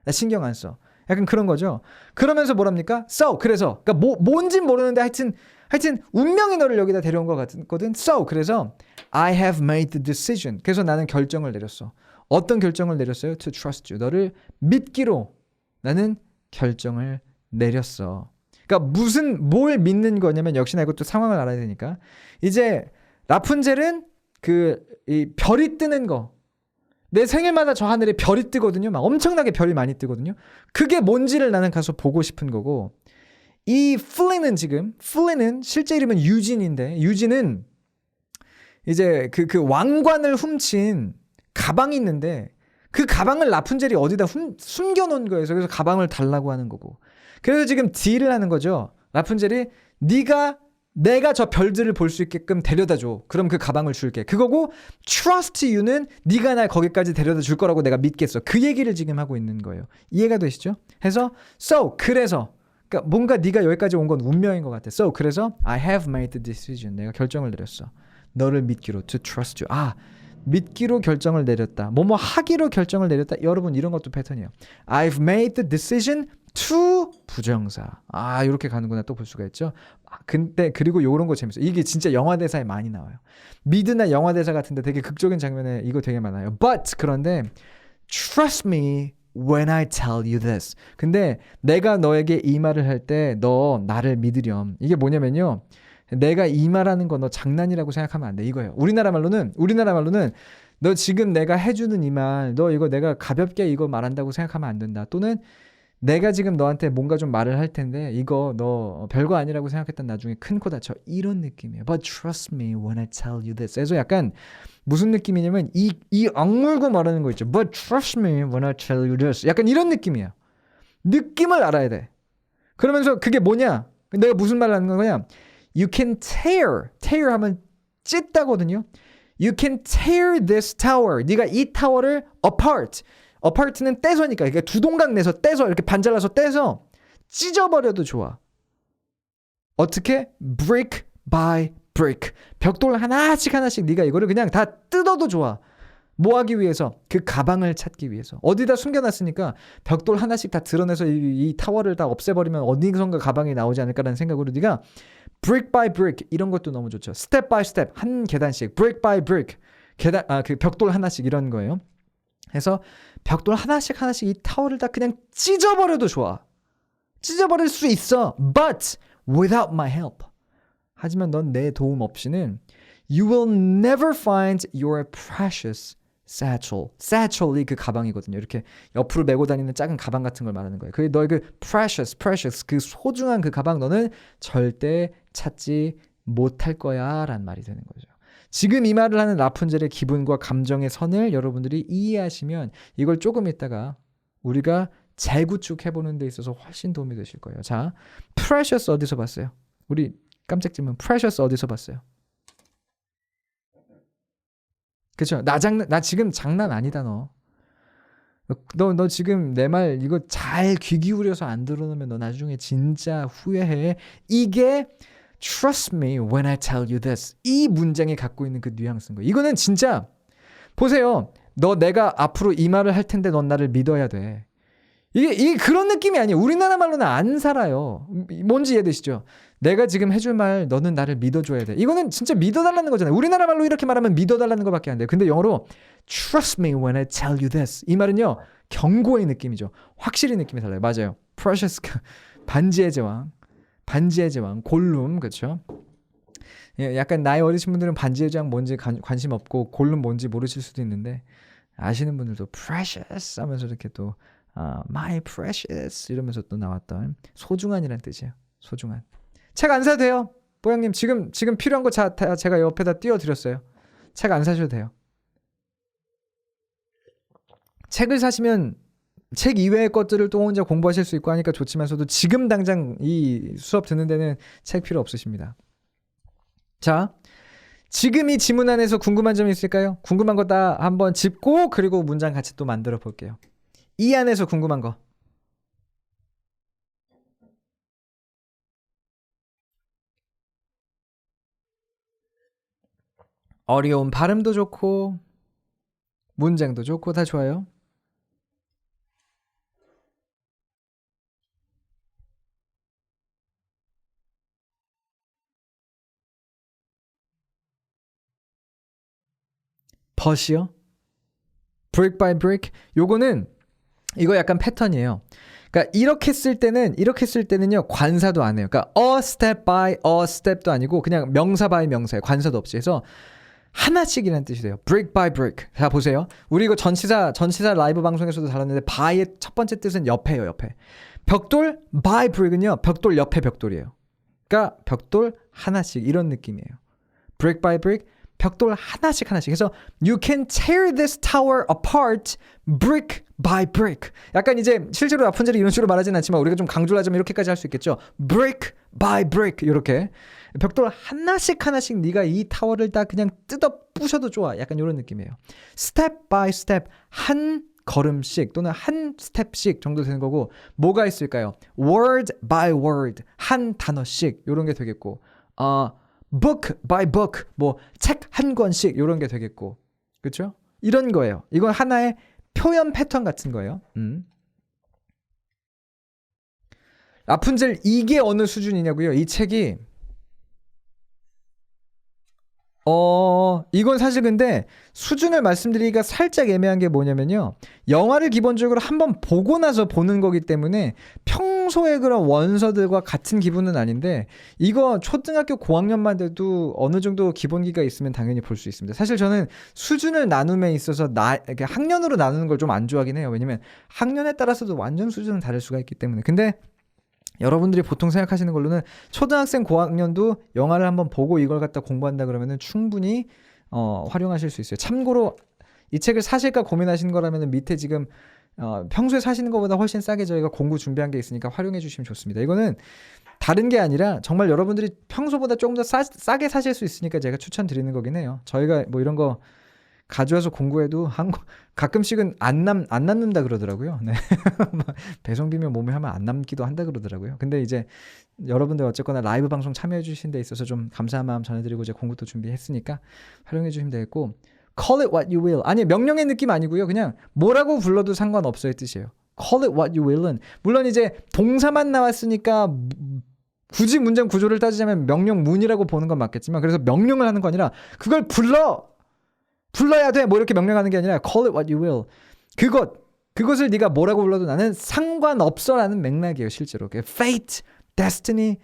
나 신경 안 써. 약간 그런 거죠. 그러면서 뭐랍니까? So. 그래서 그러니까 뭔진 모르는데 하여튼 운명이 너를 여기다 데려온 것 같거든. So. 그래서 I have made the decision. 그래서 나는 결정을 내렸어. 어떤 결정을 내렸어요? To trust you. 너를 믿기로 나는 결정을 내렸어. 그러니까 뭘 믿는 거냐면 역시나 이것도 상황을 알아야 되니까 이제 라푼젤은 이 별이 뜨는 거. 내 생일마다 저 하늘에 별이 뜨거든요. 막 엄청나게 별이 많이 뜨거든요. 그게 뭔지를 나는 가서 보고 싶은 거고 이 플린은 실제 이름은 유진인데 유진은 이제 그 왕관을 훔친 가방이 있는데 그 가방을 라푼젤이 어디다 숨겨놓은 거예요. 그래서 가방을 달라고 하는 거고. 그래서 지금 딜을 하는 거죠. 라푼젤이 내가 저 별들을 볼 수 있게끔 데려다 줘. 그럼 그 가방을 줄게. 그거고 trust you는 네가 날 거기까지 데려다 줄 거라고 내가 믿겠어. 그 얘기를 지금 하고 있는 거예요. 이해가 되시죠? 해서 그래서 그러니까 뭔가 네가 여기까지 온 건 운명인 것 같아. 그래서 I have made the decision. 내가 결정을 내렸어. 너를 믿기로 to trust you. 믿기로 결정을 내렸다. 뭐뭐 하기로 결정을 내렸다. 여러분 이런 것도 패턴이에요. I've made the decision to 부정사. 이렇게 가는구나 또 볼 수가 있죠. 근데 그리고 요런 거 재밌어요. 이게 진짜 영화 대사에 많이 나와요. 미드나 영화 대사 같은데 되게 극적인 장면에 이거 되게 많아요. But 그런데 trust me when I tell you this. 근데 내가 너에게 이 말을 할 때 너 나를 믿으렴. 이게 뭐냐면요. 내가 이 말하는 거 너 장난이라고 생각하면 안 돼. 이거예요. 우리나라 말로는 너 지금 내가 해주는 이 말, 너 이거 내가 가볍게 이거 말한다고 생각하면 안 된다. 또는 내가 지금 너한테 뭔가 좀 말을 할 텐데 이거 너 별거 아니라고 생각했던 나중에 큰 코 다쳐. 이런 느낌이에요. But trust me when I tell you this. 그래서 약간 무슨 느낌이냐면 이 악물고 말하는 거 있죠. But trust me when I tell you this. 약간 이런 느낌이에요. 느낌을 알아야 돼. 그러면서 그게 뭐냐? 내가 무슨 말을 하는 거냐? You can tear 하면 찢다거든요. You can tear this tower. 네가 이 타워를 apart는 떼서니까 그러니까 두 동강 내서 떼서 이렇게 반잘라서 떼서 찢어버려도 좋아. 어떻게? Brick by brick. 벽돌 하나씩 네가 이거를 그냥 다 뜯어도 좋아. 뭐 하기 위해서? 그 가방을 찾기 위해서. 어디다 숨겨놨으니까 벽돌 하나씩 다 드러내서 이 타워를 다 없애버리면 어디선가 가방이 나오지 않을까라는 생각으로 네가 brick by brick 이런 것도 너무 좋죠. step by step 한 계단씩 brick by brick 그 벽돌 하나씩 이런 거예요. 그래서 벽돌 하나씩 이 타워를 다 그냥 찢어버려도 좋아. 찢어버릴 수 있어. But without my help. 하지만 넌 내 도움 없이는 You will never find your precious satchel. satchel이 그 가방이거든요. 이렇게 옆으로 메고 다니는 작은 가방 같은 걸 말하는 거예요. 그게 너의 그 precious 그 소중한 그 가방 너는 절대 찾지 못할 거야 라는 말이 되는 거죠. 지금 이 말을 하는 라푼젤의 기분과 감정의 선을 여러분들이 이해하시면 이걸 조금 있다가 우리가 재구축해보는 데 있어서 훨씬 도움이 되실 거예요. 자, precious 어디서 봤어요? 우리 깜짝 질문. precious 어디서 봤어요? 그쵸? 나 지금 장난 아니다 너 지금 내 말 이거 잘 귀 기울여서 안 들어놓으면 너 나중에 진짜 후회해. 이게 Trust me when I tell you this. 이 문장이 갖고 있는 그 뉘앙스인 거예요. 이거는 진짜 보세요. 내가 앞으로 이 말을 할 텐데 넌 나를 믿어야 돼. 이게 그런 느낌이 아니에요. 우리나라 말로는 안 살아요. 뭔지 이해되시죠? 내가 지금 해줄 말 너는 나를 믿어줘야 돼. 이거는 진짜 믿어달라는 거잖아요. 우리나라 말로 이렇게 말하면 믿어달라는 것밖에 안 돼요. 근데 영어로 trust me when I tell you this. 이 말은요. 경고의 느낌이죠. 확실히 느낌이 달라요. 맞아요. precious 반지의 제왕. 반지의 제왕. 골룸. 그렇죠? 약간 나이 어리신 분들은 반지의 제왕 뭔지 관심 없고 골룸 뭔지 모르실 수도 있는데 아시는 분들도 precious 하면서 이렇게 또 my precious 이러면서 또 나왔던 소중한이라는 뜻이에요. 소중한. 책 안 사도 돼요. 뽀양님 지금 필요한 거 제가 옆에다 띄워드렸어요. 책 안 사셔도 돼요. 책을 사시면 책 이외의 것들을 또 혼자 공부하실 수 있고 하니까 좋지만서도 지금 당장 이 수업 듣는 데는 책 필요 없으십니다. 자, 지금 이 지문 안에서 궁금한 점이 있을까요? 궁금한 거 다 한번 짚고 그리고 문장 같이 또 만들어 볼게요. 이 안에서 궁금한 거. 어려운 발음도 좋고 문장도 좋고 다 좋아요. 벗이요? brick by brick. 요거는 이거 약간 패턴이에요. 그러니까 이렇게 쓸 때는요 관사도 안 해요. 그러니까 a step by a step도 아니고 그냥 명사 by 명사예요. 관사도 없이 해서 하나씩이라는 뜻이 돼요. brick by brick. 자 보세요. 우리 이거 전치사 라이브 방송에서도 다뤘는데 by의 첫 번째 뜻은 옆에요. 옆에. 벽돌 by brick은요 벽돌 옆에 벽돌이에요. 그러니까 벽돌 하나씩 이런 느낌이에요. brick by brick. 벽돌 하나씩 그래서 you can tear this tower apart brick by brick. 약간 이제 실제로 라푼젤이 이런 식으로 말하진 않지만 우리가 좀 강조를 하자면 이렇게까지 할 수 있겠죠. brick by brick 이렇게 벽돌 하나씩 네가 이 타워를 다 그냥 뜯어 부셔도 좋아. 약간 이런 느낌이에요. step by step 한 걸음씩 또는 한 스텝씩 정도 되는 거고 뭐가 있을까요? word by word 한 단어씩 이런 게 되겠고 book by book 뭐 책 한 권씩 이런 게 되겠고 그렇죠? 이런 거예요. 이건 하나의 표현 패턴 같은 거예요. 라푼젤 이게 어느 수준이냐고요? 이 책이 이건 사실 근데 수준을 말씀드리기가 살짝 애매한 게 뭐냐면요. 영화를 기본적으로 한번 보고 나서 보는 거기 때문에 평소에 그런 원서들과 같은 기분은 아닌데 이거 초등학교 고학년만 돼도 어느 정도 기본기가 있으면 당연히 볼 수 있습니다. 사실 저는 수준을 나눔에 있어서 학년으로 나누는 걸 좀 안 좋아하긴 해요. 왜냐면 학년에 따라서도 완전 수준은 다를 수가 있기 때문에. 근데 여러분들이 보통 생각하시는 걸로는 초등학생 고학년도 영화를 한번 보고 이걸 갖다 공부한다 그러면은 충분히 활용하실 수 있어요. 참고로 이 책을 사실까 고민하시는 거라면 밑에 지금 평소에 사시는 것보다 훨씬 싸게 저희가 공부 준비한 게 있으니까 활용해 주시면 좋습니다. 이거는 다른 게 아니라 정말 여러분들이 평소보다 조금 더 싸게 사실 수 있으니까 제가 추천드리는 거긴 해요. 저희가 뭐 이런 거 가져와서 공부해도 가끔씩은 안 남는다 그러더라고요. 네. 배송비면 몸에 하면 안 남기도 한다 그러더라고요. 근데 이제 여러분들 어쨌거나 라이브 방송 참여해 주신 데 있어서 좀 감사한 마음 전해드리고 이제 공부도 준비했으니까 활용해 주시면 되겠고 call it what you will. 아니 명령의 느낌 아니고요. 그냥 뭐라고 불러도 상관없어요 뜻이에요. call it what you will은 물론 이제 동사만 나왔으니까 굳이 문장 구조를 따지자면 명령문이라고 보는 건 맞겠지만 그래서 명령을 하는 거 아니라 그걸 불러야 돼 뭐 이렇게 명령하는 게 아니라 call it what you will. 그것을 네가 뭐라고 불러도 나는 상관없어라는 맥락이에요. 실제로 fate, destiny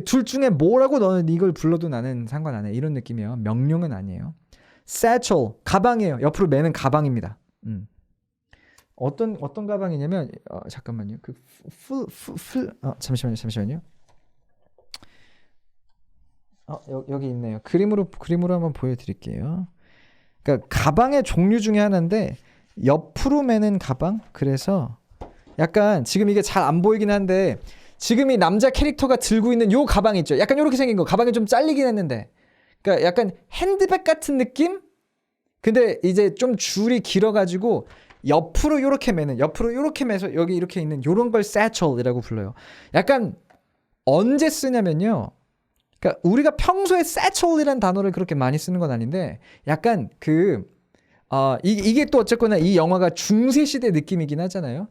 둘 중에 뭐라고 너는 이걸 불러도 나는 상관 안 해. 이런 느낌이에요. 명령은 아니에요. satchel 가방이에요. 옆으로 매는 가방입니다. 어떤 가방이냐면 잠깐만요. 잠시만요. 여기 있네요. 그림으로 한번 보여드릴게요. 그러니까 가방의 종류 중에 하나인데 옆으로 매는 가방. 그래서 약간 지금 이게 잘 안 보이긴 한데 지금 이 남자 캐릭터가 들고 있는 요 가방 있죠. 약간 이렇게 생긴 거. 가방이 좀 잘리긴 했는데 그러니까 약간 핸드백 같은 느낌? 근데 이제 좀 줄이 길어가지고 옆으로 이렇게 매서 여기 이렇게 있는 요런 걸 satchel이라고 불러요. 약간 언제 쓰냐면요. 그러니까 우리가 평소에 satchel이라는 단어를 그렇게 많이 쓰는 건 아닌데 약간 이게 또 어쨌거나 이 영화가 중세 시대 느낌이긴 하잖아요.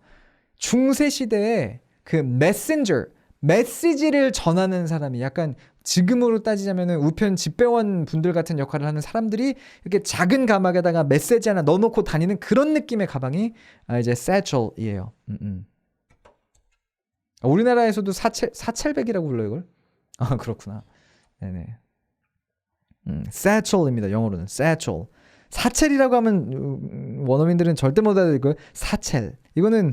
중세 시대에 그 messenger 메시지를 전하는 사람이 약간 지금으로 따지자면은 우편 집배원 분들 같은 역할을 하는 사람들이 이렇게 작은 가방에다가 메시지 하나 넣어놓고 다니는 그런 느낌의 가방이 이제 satchel이에요. 우리나라에서도 사첼백이라고 불러요 이걸? 아 그렇구나. 네네. satchel입니다. 영어로는 satchel. 사첼이라고 하면 원어민들은 절대 못 알아듣고요. 사첼. 이거는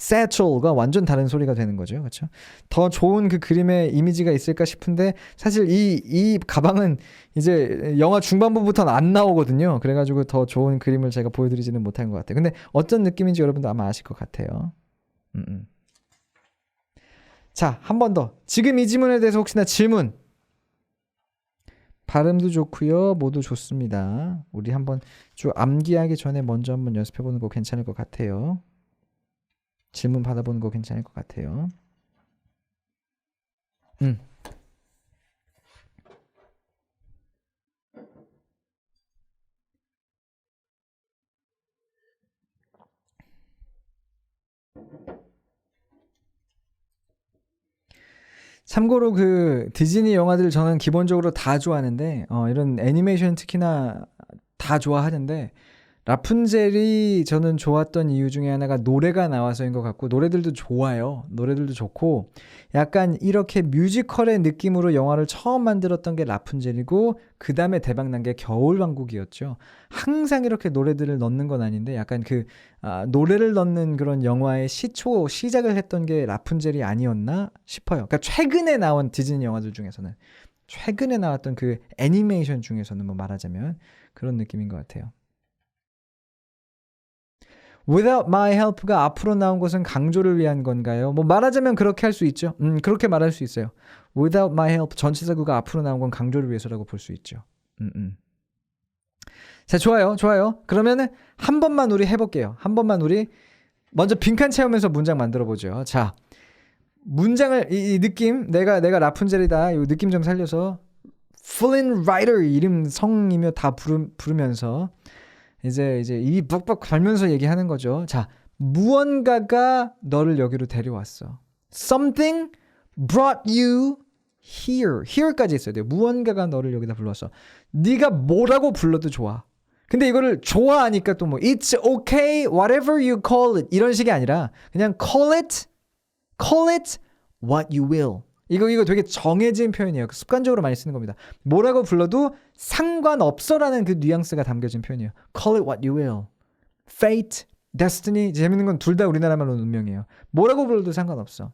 satchel과 완전 다른 소리가 되는 거죠. 그렇죠? 더 좋은 그 그림의 이미지가 있을까 싶은데 사실 이 가방은 이제 영화 중반부부터는 안 나오거든요. 그래가지고 더 좋은 그림을 제가 보여드리지는 못한 것 같아요. 근데 어떤 느낌인지 여러분도 아마 아실 것 같아요. 자, 한 번 더. 지금 이 지문에 대해서 혹시나 질문. 발음도 좋고요. 모두 좋습니다. 우리 한번 쭉 암기하기 전에 먼저 한번 연습해보는 거 괜찮을 것 같아요. 질문 받아보는 거 괜찮을 것 같아요. 참고로 그 디즈니 영화들 저는 기본적으로 다 좋아하는데 이런 애니메이션 특히나 다 좋아하는데 라푼젤이 저는 좋았던 이유 중에 하나가 노래가 나와서인 것 같고 노래들도 좋아요. 노래들도 좋고 약간 이렇게 뮤지컬의 느낌으로 영화를 처음 만들었던 게 라푼젤이고 그 다음에 대박난 게 겨울왕국이었죠. 항상 이렇게 노래들을 넣는 건 아닌데 약간 그 노래를 넣는 그런 영화의 시작을 했던 게 라푼젤이 아니었나 싶어요. 그러니까 최근에 나온 디즈니 영화들 중에서는 최근에 나왔던 그 애니메이션 중에서는 뭐 말하자면 그런 느낌인 것 같아요. Without my help가 앞으로 나온 것은 강조를 위한 건가요? 뭐 말하자면 그렇게 할 수 있죠. 그렇게 말할 수 있어요. Without my help 전치사구가 앞으로 나온 건 강조를 위해서라고 볼 수 있죠. 자, 좋아요. 그러면은 한 번만 우리 해볼게요. 한 번만 우리 먼저 빈칸 채우면서 문장 만들어 보죠. 자, 문장을 이 느낌 내가 라푼젤이다. 이 느낌 좀 살려서 Flynn Rider 이름 성이며 다 부르면서 이제 입이 뻑뻑 갈면서 얘기하는 거죠. 자, 무언가가 너를 여기로 데려왔어. Something brought you here. here까지 있어야 돼요. 무언가가 너를 여기다 불렀어. 네가 뭐라고 불러도 좋아. 근데 이거를 좋아하니까 또 뭐 it's okay, whatever you call it 이런 식이 아니라 그냥 call it what you will. 이거 되게 정해진 표현이에요. 습관적으로 많이 쓰는 겁니다. 뭐라고 불러도 상관없어라는 그 뉘앙스가 담겨진 표현이에요. Call it what you will. Fate, destiny. 재밌는 건 둘 다 우리나라 말로는 운명이에요. 뭐라고 불러도 상관없어.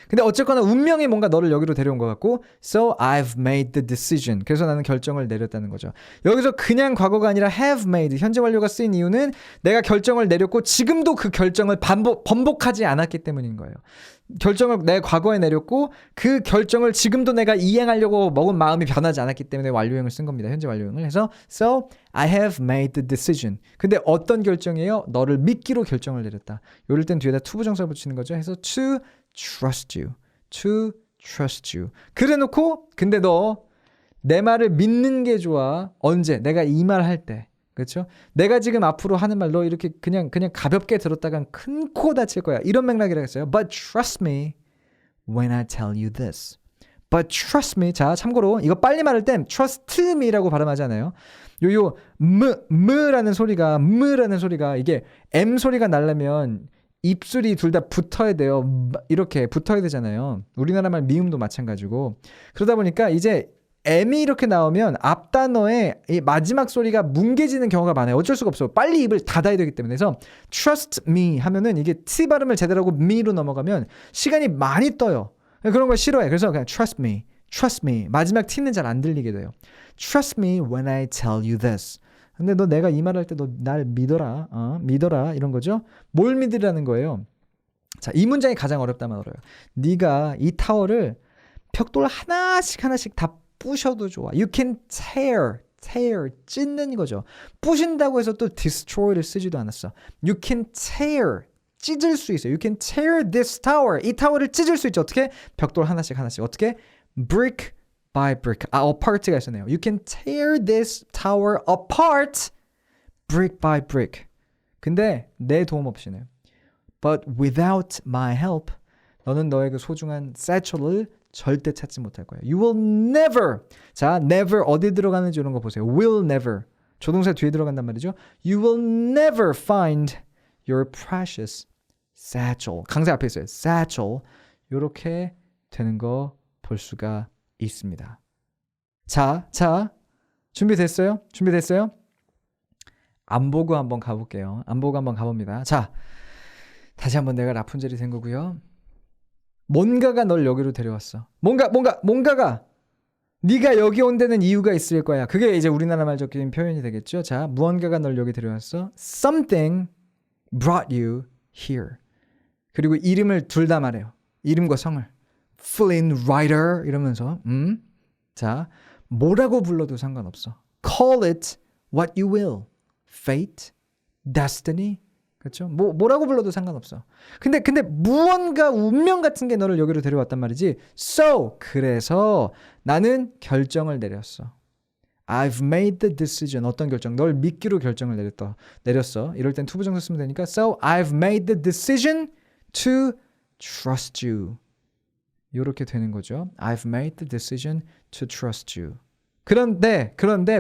근데 어쨌거나 운명이 뭔가 너를 여기로 데려온 것 같고 So I've made the decision. 그래서 나는 결정을 내렸다는 거죠. 여기서 그냥 과거가 아니라 have made. 현재 완료가 쓰인 이유는 내가 결정을 내렸고 지금도 그 결정을 번복하지 않았기 때문인 거예요. 결정을 내 과거에 내렸고 그 결정을 지금도 내가 이행하려고 먹은 마음이 변하지 않았기 때문에 완료형을 쓴 겁니다. 현재 완료형을 해서 So I have made the decision. 근데 어떤 결정이에요? 너를 믿기로 결정을 내렸다. 이럴 땐 뒤에다 to 부정사 붙이는 거죠. 해서 to trust you. 그래 놓고 근데 너 내 말을 믿는 게 좋아. 언제? 내가 이 말 할 때. 그렇죠? 내가 지금 앞으로 하는 말 너 이렇게 그냥 가볍게 들었다간 큰 코 다칠 거야. 이런 맥락이라 했어요. But trust me when I tell you this. But trust me. 자, 참고로 이거 빨리 말할 땐 trust me라고 발음하잖아요. 무라는 소리가 이게 M 소리가 나려면 입술이 둘 다 붙어야 돼요. 이렇게 붙어야 되잖아요. 우리나라 말 미음도 마찬가지고. 그러다 보니까 이제 M이 이렇게 나오면 앞 단어의 이 마지막 소리가 뭉개지는 경우가 많아요. 어쩔 수가 없어요. 빨리 입을 닫아야 되기 때문에. 그래서 trust me 하면은 이게 T 발음을 제대로 하고 me로 넘어가면 시간이 많이 떠요. 그런 걸 싫어해. 그래서 그냥 trust me. 마지막 T는 잘 안 들리게 돼요. Trust me when I tell you this. 근데 너 내가 이 말할 때 너 날 믿어라 이런 거죠. 뭘 믿으라는 거예요. 자, 이 문장이 가장 어렵다면 어려워요. 네가 이 타워를 벽돌 하나씩 다 부셔도 좋아. You can tear 찢는 거죠. 부신다고 해서 또 destroy를 쓰지도 않았어. You can tear 찢을 수 있어요. You can tear this tower. 이 타워를 찢을 수 있죠. 어떻게? 벽돌 하나씩 어떻게? brick by brick. apart가 있었네요. You can tear this tower apart brick by brick. 근데 내 도움 없이는 But without my help 너는 너의 그 소중한 satchel을 절대 찾지 못할 거야. You will never. 자, never 어디 들어가는지 이런 거 보세요. will never. 조동사 뒤에 들어간단 말이죠. You will never find your precious satchel. 강세 앞에 있어요. satchel. 이렇게 되는 거 볼 수가 있습니다. 자, 준비됐어요? 안 보고 한번 가볼게요. 안 보고 한번 가봅니다. 자, 다시 한번 내가 라푼젤이 된 거고요. 뭔가가 널 여기로 데려왔어. 뭔가가 네가 여기 온 데는 이유가 있을 거야. 그게 이제 우리나라 말 적인 표현이 되겠죠. 자, 무언가가 널 여기 데려왔어. Something brought you here. 그리고 이름을 둘 다 말해요. 이름과 성을. Flynn Rider 이러면서 자, 뭐라고 불러도 상관없어. Call it what you will. Fate, destiny. 그렇죠? 뭐라고 불러도 상관없어. 근데 무언가 운명 같은 게 너를 여기로 데려왔단 말이지. So, 그래서 나는 결정을 내렸어. I've made the decision. 어떤 결정? 널 믿기로 결정을 내렸어. 이럴 땐 투부정사 쓰면 되니까 So, I've made the decision to trust you. 이렇게 되는 거죠. I've made the decision to trust you. 그런데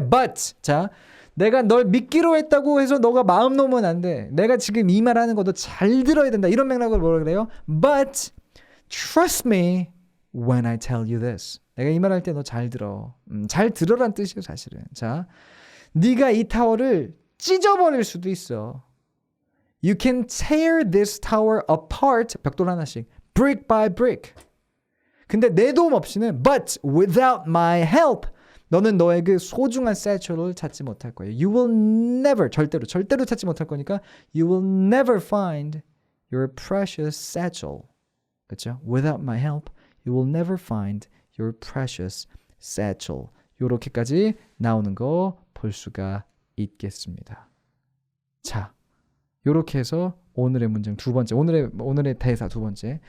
but 자, 내가 널 믿기로 했다고 해서 너가 마음 놓으면 안 돼. 내가 지금 이 말하는 것도 잘 들어야 된다. 이런 맥락으로 뭐라 그래요? But trust me when I tell you this. 내가 이 말할 때 너 잘 들어. 잘 들어란 뜻이에요, 사실은. 자, 네가 이 타워를 찢어버릴 수도 있어. You can tear this tower apart. 벽돌 하나씩. Brick by brick. 근데 내 도움 없이는 but without my help 너는 너의 그 소중한 satchel을 찾지 못할 거예요. You will never 절대로 찾지 못할 거니까 You will never find your precious satchel. 그렇죠? Without my help you will never find your precious satchel. 요렇게까지 나오는 거 볼 수가 있겠습니다. 자, 요렇게 해서 오늘의 문장 두 번째, 오늘의 대사 두 번째.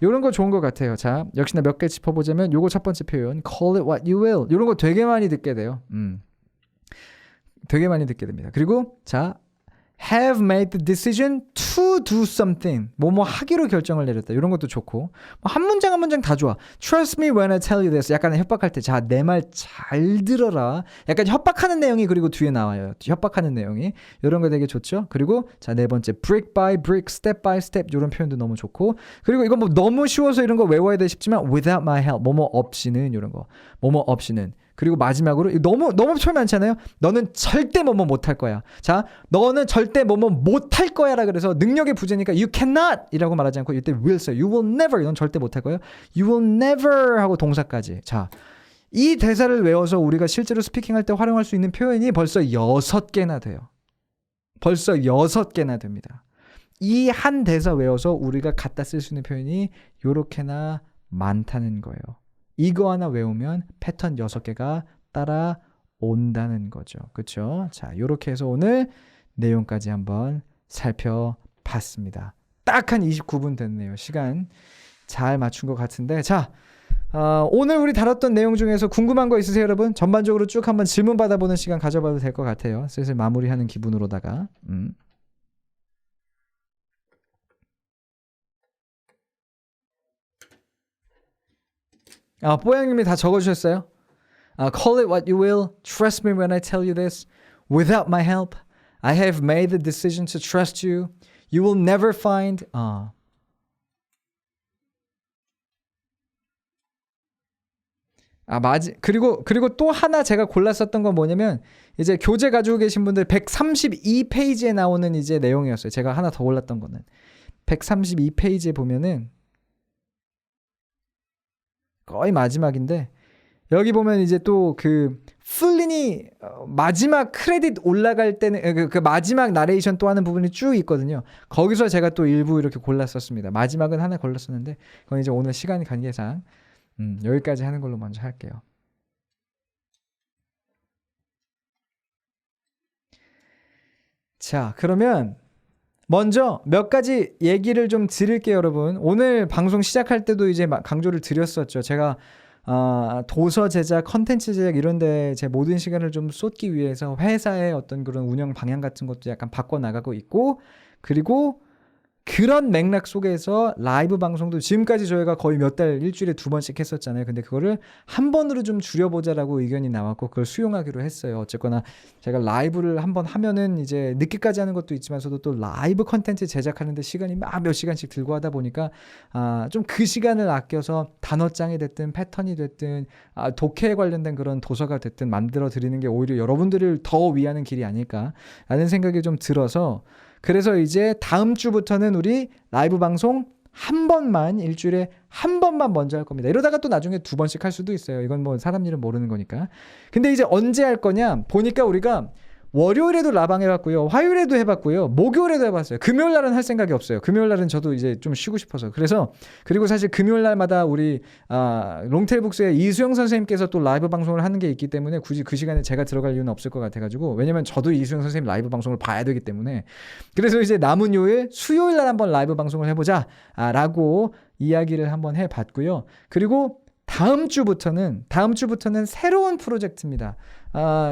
이런 거 좋은 것 같아요. 자, 역시나 몇 개 짚어보자면 요거 첫 번째 표현 call it what you will. 이런 거 되게 많이 듣게 돼요. 되게 많이 듣게 됩니다. 그리고 자, have made the decision to do something. 뭐뭐 하기로 결정을 내렸다. 이런 것도 좋고 한 문장 한 문장 다 좋아. Trust me when I tell you this. 약간 협박할 때 자, 내 말 잘 들어라. 약간 협박하는 내용이 그리고 뒤에 나와요. 협박하는 내용이. 이런 거 되게 좋죠. 그리고 자, 네 번째 brick by brick, step by step 이런 표현도 너무 좋고 그리고 이건 뭐 너무 쉬워서 이런 거 외워야 돼 싶지만 without my help. 뭐뭐 없이는 이런 거. 뭐뭐 없이는. 그리고 마지막으로 너무 표현 많잖아요. 너는 절대 뭐뭐 못할 거야. 자, 너는 절대 뭐뭐 못할 거야라 그래서 능력의 부재니까 you cannot 이라고 말하지 않고 이때 will 써요. You will never. 넌 절대 못할 거예요. You will never 하고 동사까지. 자, 이 대사를 외워서 우리가 실제로 스피킹할 때 활용할 수 있는 표현이 벌써 6개나 돼요. 벌써 6개나 됩니다. 이 한 대사 외워서 우리가 갖다 쓸 수 있는 표현이 요렇게나 많다는 거예요. 이거 하나 외우면 패턴 6개가 따라온다는 거죠. 그렇죠? 자, 요렇게 해서 오늘 내용까지 한번 살펴봤습니다. 딱 한 29분 됐네요. 시간 잘 맞춘 것 같은데 자, 오늘 우리 다뤘던 내용 중에서 궁금한 거 있으세요, 여러분? 전반적으로 쭉 한번 질문 받아보는 시간 가져봐도 될 것 같아요. 슬슬 마무리하는 기분으로다가 뽀양님이 다 적어주셨어요. Call it what you will. Trust me when I tell you this. Without my help, I have made the decision to trust you. You will never find. 그리고 또 하나 제가 골랐었던 건 뭐냐면 이제 교재 가지고 계신 분들 132페이지에 나오는 이제 내용이었어요. 제가 하나 더 골랐던 거는 132페이지에 보면은 거의 마지막인데 여기 보면 이제 또 그 플린이 마지막 크레딧 올라갈 때는 그 마지막 나레이션 또 하는 부분이 쭉 있거든요. 거기서 제가 또 일부 이렇게 골랐었습니다. 마지막은 하나 골랐었는데 그건 이제 오늘 시간 관계상 여기까지 하는 걸로 먼저 할게요. 자, 그러면 먼저 몇 가지 얘기를 좀 드릴게요, 여러분. 오늘 방송 시작할 때도 이제 강조를 드렸었죠. 제가 도서 제작, 컨텐츠 제작 이런 데 제 모든 시간을 좀 쏟기 위해서 회사의 어떤 그런 운영 방향 같은 것도 약간 바꿔 나가고 있고 그리고 그런 맥락 속에서 라이브 방송도 지금까지 저희가 거의 몇 달 일주일에 2번씩 했었잖아요. 근데 그거를 한 번으로 좀 줄여보자라고 의견이 나왔고 그걸 수용하기로 했어요. 어쨌거나 제가 라이브를 한 번 하면은 이제 늦게까지 하는 것도 있지만서도 또 라이브 컨텐츠 제작하는데 시간이 막 몇 시간씩 들고 하다 보니까 좀 그 시간을 아껴서 단어장이 됐든 패턴이 됐든 독해에 관련된 그런 도서가 됐든 만들어 드리는 게 오히려 여러분들을 더 위하는 길이 아닐까라는 생각이 좀 들어서 그래서 이제 다음 주부터는 우리 라이브 방송 한 번만 일주일에 한 번만 먼저 할 겁니다. 이러다가 또 나중에 2번씩 할 수도 있어요. 이건 뭐 사람 일은 모르는 거니까. 근데 이제 언제 할 거냐 보니까 우리가 월요일에도 라방 해봤고요. 화요일에도 해봤고요. 목요일에도 해봤어요. 금요일 날은 할 생각이 없어요. 금요일 날은 저도 이제 좀 쉬고 싶어서. 그래서 그리고 사실 금요일 날마다 우리 롱테일북스의 이수영 선생님께서 또 라이브 방송을 하는 게 있기 때문에 굳이 그 시간에 제가 들어갈 이유는 없을 것 같아가지고 왜냐면 저도 이수영 선생님 라이브 방송을 봐야 되기 때문에 그래서 이제 남은 요일 수요일 날 한번 라이브 방송을 해보자 라고 이야기를 한번 해봤고요. 그리고 다음 주부터는 새로운 프로젝트입니다.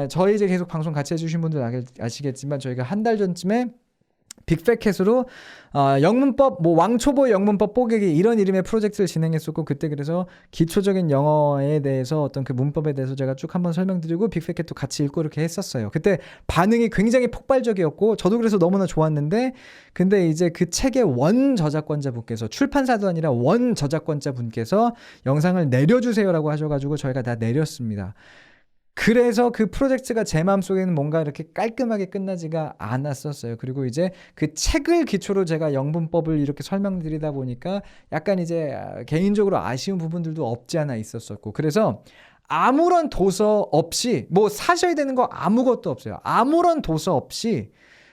저희 이제 계속 방송 같이 해주신 분들 아시겠지만 저희가 한 달 전쯤에 빅팩캣으로 영문법 뭐 왕초보 영문법 뽀개기 이런 이름의 프로젝트를 진행했었고 그때 그래서 기초적인 영어에 대해서 어떤 그 문법에 대해서 제가 쭉 한번 설명드리고 빅팩캣도 같이 읽고 이렇게 했었어요. 그때 반응이 굉장히 폭발적이었고 저도 그래서 너무나 좋았는데 근데 이제 그 책의 원 저작권자 분께서 출판사도 아니라 원 저작권자 분께서 영상을 내려주세요라고 하셔가지고 저희가 다 내렸습니다. 그래서 그 프로젝트가 제 마음속에는 뭔가 이렇게 깔끔하게 끝나지가 않았었어요. 그리고 이제 그 책을 기초로 제가 영문법을 이렇게 설명드리다 보니까 약간 이제 개인적으로 아쉬운 부분들도 없지 않아 있었었고 그래서 아무런 도서 없이 뭐 사셔야 되는 거 아무것도 없어요. 아무런 도서 없이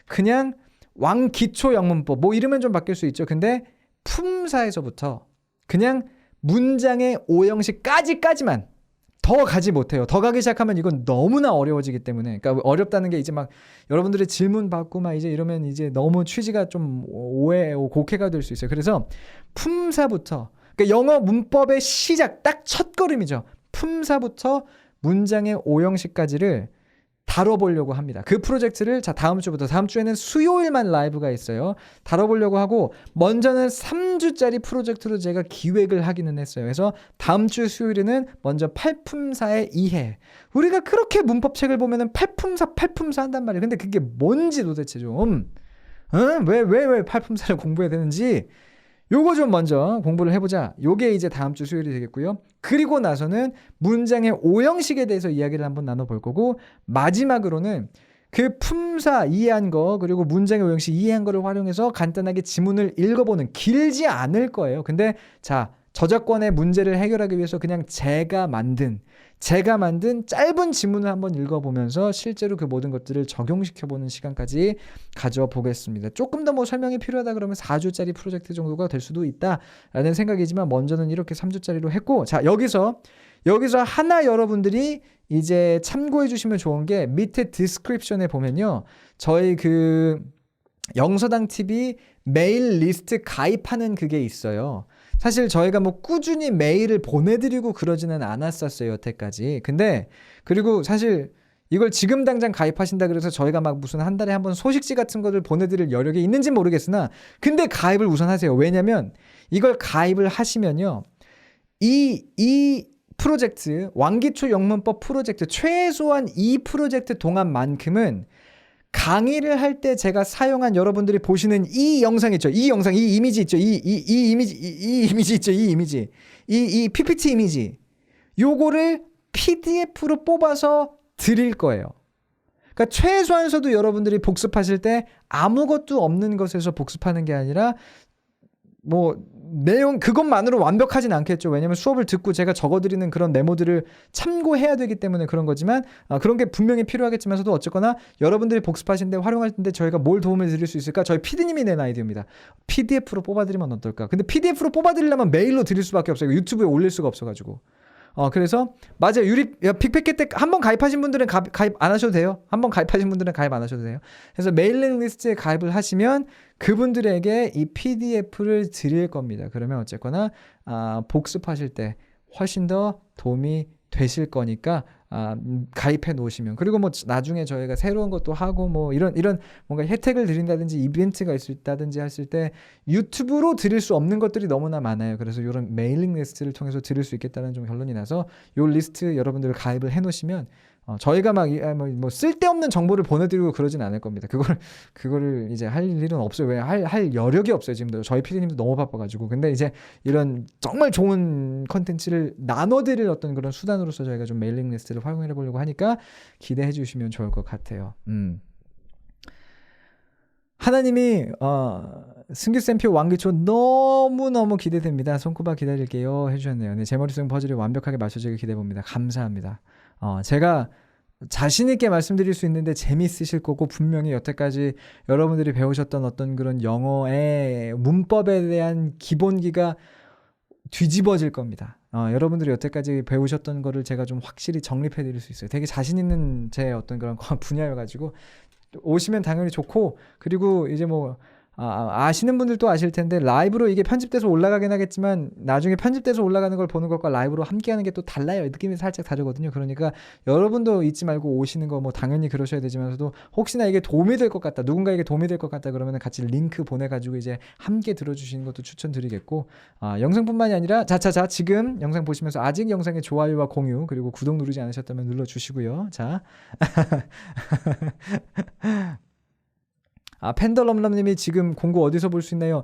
그냥 왕기초 영문법 뭐 이름은 좀 바뀔 수 있죠. 근데 품사에서부터 그냥 문장의 오형식까지만 더 가지 못해요. 더 가기 시작하면 이건 너무나 어려워지기 때문에 그러니까 어렵다는 게 이제 막 여러분들의 질문 받고 막 이제 이러면 이제 너무 취지가 좀 곡해가 될 수 있어요. 그래서 품사부터 그러니까 영어 문법의 시작 딱 첫걸음이죠. 품사부터 문장의 오형식까지를 다뤄보려고 합니다. 그 프로젝트를 다음 주에는 수요일만 라이브가 있어요. 다뤄보려고 하고 먼저는 3주짜리 프로젝트로 제가 기획을 하기는 했어요. 그래서 다음 주 수요일에는 먼저 팔품사의 이해. 우리가 그렇게 문법책을 보면은 팔품사 한단 말이에요. 근데 그게 뭔지 도대체 좀 왜 팔품사를 공부해야 되는지 요거 좀 먼저 공부를 해보자. 요게 이제 다음 주 수요일이 되겠고요. 그리고 나서는 문장의 오형식에 대해서 이야기를 한번 나눠볼 거고 마지막으로는 그 품사 이해한 거 그리고 문장의 오형식 이해한 거를 활용해서 간단하게 지문을 읽어보는 길지 않을 거예요. 근데 자 저작권의 문제를 해결하기 위해서 그냥 제가 만든 짧은 지문을 한번 읽어보면서 실제로 그 모든 것들을 적용시켜보는 시간까지 가져보겠습니다. 조금 더 뭐 설명이 필요하다 그러면 4주짜리 프로젝트 정도가 될 수도 있다라는 생각이지만 먼저는 이렇게 3주짜리로 했고 자 여기서 하나 여러분들이 이제 참고해 주시면 좋은 게 밑에 디스크립션에 보면요. 저희 그 영서당 TV 메일 리스트 가입하는 그게 있어요. 사실 저희가 뭐 꾸준히 메일을 보내드리고 그러지는 않았었어요, 여태까지. 근데 그리고 사실 이걸 지금 당장 가입하신다 그래서 저희가 막 무슨 한 달에 한 번 소식지 같은 것을 보내드릴 여력이 있는지 모르겠으나 근데 가입을 우선 하세요. 왜냐면 이걸 가입을 하시면요. 이 프로젝트 왕기초 영문법 프로젝트 최소한 이 프로젝트 동안만큼은 강의를 할 때 제가 사용한 여러분들이 보시는 이 영상 있죠. 이 영상, 이 이미지 있죠. 이 이미지 있죠. 이 PPT 이미지. 요거를 PDF로 뽑아서 드릴 거예요. 그러니까 최소한서도 여러분들이 복습하실 때 아무것도 없는 것에서 복습하는 게 아니라 뭐 내용 그것만으로 완벽하진 않겠죠. 왜냐면 수업을 듣고 제가 적어드리는 그런 메모들을 참고해야 되기 때문에 그런 거지만 그런 게 분명히 필요하겠지만서도 어쨌거나 여러분들이 복습하시는데 활용할 때 저희가 뭘 도움을 드릴 수 있을까? 저희 PD님이 낸 아이디어입니다. PDF로 뽑아드리면 어떨까? 근데 PDF로 뽑아드리려면 메일로 드릴 수밖에 없어요. 유튜브에 올릴 수가 없어가지고. 그래서 맞아요. 빅팩켓 때 한번 가입하신 분들은 가입 안 하셔도 돼요. 한번 가입하신 분들은 가입 안 하셔도 돼요. 그래서 메일링 리스트에 가입을 하시면 그분들에게 이 PDF를 드릴 겁니다. 그러면 어쨌거나 복습하실 때 훨씬 더 도움이 되실 거니까 가입해 놓으시면, 그리고 뭐 나중에 저희가 새로운 것도 하고 뭐 이런 뭔가 혜택을 드린다든지 이벤트가 있다든지 했을 때 유튜브로 드릴 수 없는 것들이 너무나 많아요. 그래서 이런 메일링 리스트를 통해서 드릴 수 있겠다는 좀 결론이 나서 요 리스트 여러분들 가입을 해 놓으시면 저희가 막 뭐 쓸데없는 정보를 보내드리고 그러진 않을 겁니다. 그거를 이제 할 일은 없어요. 왜 할 여력이 없어요. 지금 저희 PD님도 너무 바빠가지고. 근데 이제 이런 정말 좋은 컨텐츠를 나눠드릴 어떤 그런 수단으로서 저희가 좀 메일링 리스트를 활용해 보려고 하니까 기대해 주시면 좋을 것 같아요. 하나님이 승규쌤표 왕기초 너무너무 기대됩니다. 손꼽아 기다릴게요 해주셨네요. 네, 제 머릿속 퍼즐이 완벽하게 맞춰지길 기대해봅니다. 감사합니다. 제가 자신있게 말씀드릴 수 있는데 재미있으실 거고, 분명히 여태까지 여러분들이 배우셨던 어떤 그런 영어의 문법에 대한 기본기가 뒤집어질 겁니다. 여러분들이 여태까지 배우셨던 거를 제가 좀 확실히 정립해 드릴 수 있어요. 되게 자신 있는 제 어떤 그런 분야여가지고 오시면 당연히 좋고, 그리고 이제 뭐 아시는 분들도 아실 텐데 라이브로 이게 편집돼서 올라가긴 하겠지만 나중에 편집돼서 올라가는 걸 보는 것과 라이브로 함께하는 게 또 달라요. 느낌이 살짝 다르거든요. 그러니까 여러분도 잊지 말고 오시는 거 뭐 당연히 그러셔야 되지만서도 혹시나 이게 도움이 될 것 같다, 누군가에게 도움이 될 것 같다 그러면 같이 링크 보내가지고 이제 함께 들어주시는 것도 추천드리겠고, 영상뿐만이 아니라 자자자 지금 영상 보시면서 아직 영상에 좋아요와 공유 그리고 구독 누르지 않으셨다면 눌러주시고요. 자 펜더럼럼님이 지금 공고 어디서 볼 수 있나요?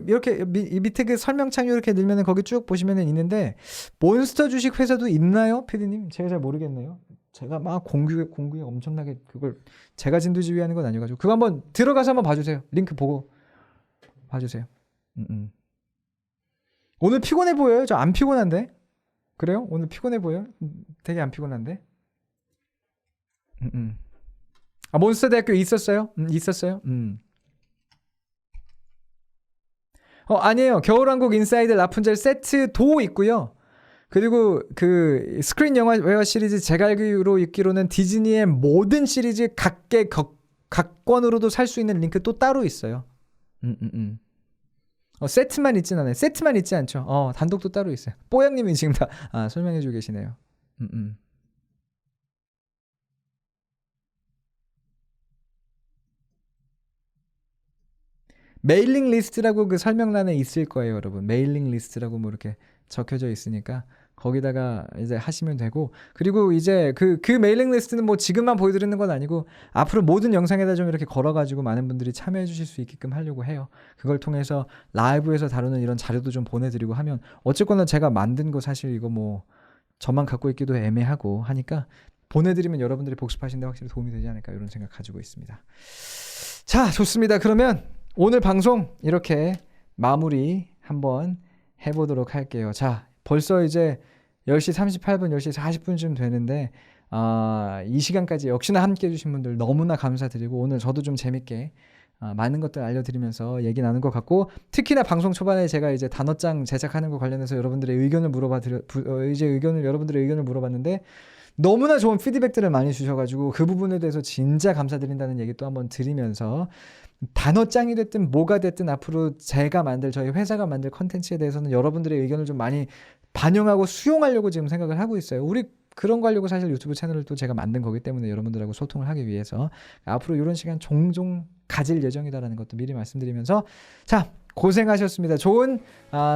이렇게 밑에 그 설명창 이렇게 늘면은 거기 쭉 보시면은 있는데, 몬스터 주식 회사도 있나요, 피디님? 제가 잘 모르겠네요. 제가 막 공구에 엄청나게 그걸 제가 진두지휘하는 건 아니어가지고 그거 한번 들어가서 한번 봐주세요. 링크 보고 봐주세요. 오늘 피곤해 보여요? 저 안 피곤한데? 그래요? 오늘 피곤해 보여요? 되게 안 피곤한데? 몬스터 대학교 있었어요? 있었어요? 아니에요. 겨울왕국 인사이드 라푼젤 세트도 있고요. 그리고 그 스크린 영화 시리즈 제가 알기로 있기로는 디즈니의 모든 시리즈 각권으로도 살 수 있는 링크 또 따로 있어요. 세트만 있진 않아요. 세트만 있지 않죠. 단독도 따로 있어요. 뽀양님이 지금 다 설명해주고 계시네요. 메일링 리스트라고 그 설명란에 있을 거예요, 여러분. 메일링 리스트라고 뭐 이렇게 적혀져 있으니까 거기다가 이제 하시면 되고, 그리고 이제 그 메일링 리스트는 뭐 지금만 보여드리는 건 아니고 앞으로 모든 영상에다 좀 이렇게 걸어가지고 많은 분들이 참여해 주실 수 있게끔 하려고 해요. 그걸 통해서 라이브에서 다루는 이런 자료도 좀 보내드리고 하면, 어쨌거나 제가 만든 거 사실 이거 뭐 저만 갖고 있기도 애매하고 하니까 보내드리면 여러분들이 복습하시는데 확실히 도움이 되지 않을까, 이런 생각 가지고 있습니다. 자, 좋습니다. 그러면 오늘 방송 이렇게 마무리 한번 해보도록 할게요. 자, 벌써 이제 10시 38분, 10시 40분쯤 되는데 이 시간까지 역시나 함께 해주신 분들 너무나 감사드리고, 오늘 저도 좀 재밌게 많은 것들 알려드리면서 얘기 나눈 것 같고, 특히나 방송 초반에 제가 이제 단어장 제작하는 거 관련해서 여러분들의 의견을 여러분들의 의견을 물어봤는데 너무나 좋은 피드백들을 많이 주셔가지고 그 부분에 대해서 진짜 감사드린다는 얘기 또 한번 드리면서, 단어장이 됐든 뭐가 됐든 앞으로 제가 만들, 저희 회사가 만들 컨텐츠에 대해서는 여러분들의 의견을 좀 많이 반영하고 수용하려고 지금 생각을 하고 있어요. 우리 그런 거 하려고 사실 유튜브 채널을 또 제가 만든 거기 때문에 여러분들하고 소통을 하기 위해서 앞으로 이런 시간 종종 가질 예정이다라는 것도 미리 말씀드리면서, 자, 고생하셨습니다. 좋은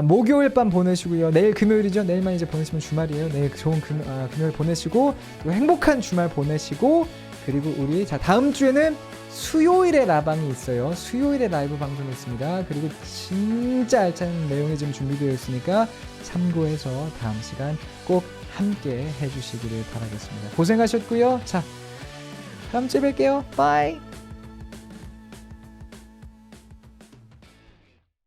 목요일 밤 보내시고요. 내일 금요일이죠. 내일만 이제 보내시면 주말이에요. 내일 좋은 금요일 보내시고, 그리고 행복한 주말 보내시고, 그리고 우리 다음 주에는 수요일에 라방이 있어요. 수요일에 라이브 방송이 있습니다. 그리고 진짜 알찬 내용이 지금 준비되어 있으니까 참고해서 다음 시간 꼭 함께 해주시기를 바라겠습니다. 고생하셨고요. 자, 다음 주에 뵐게요. 바이.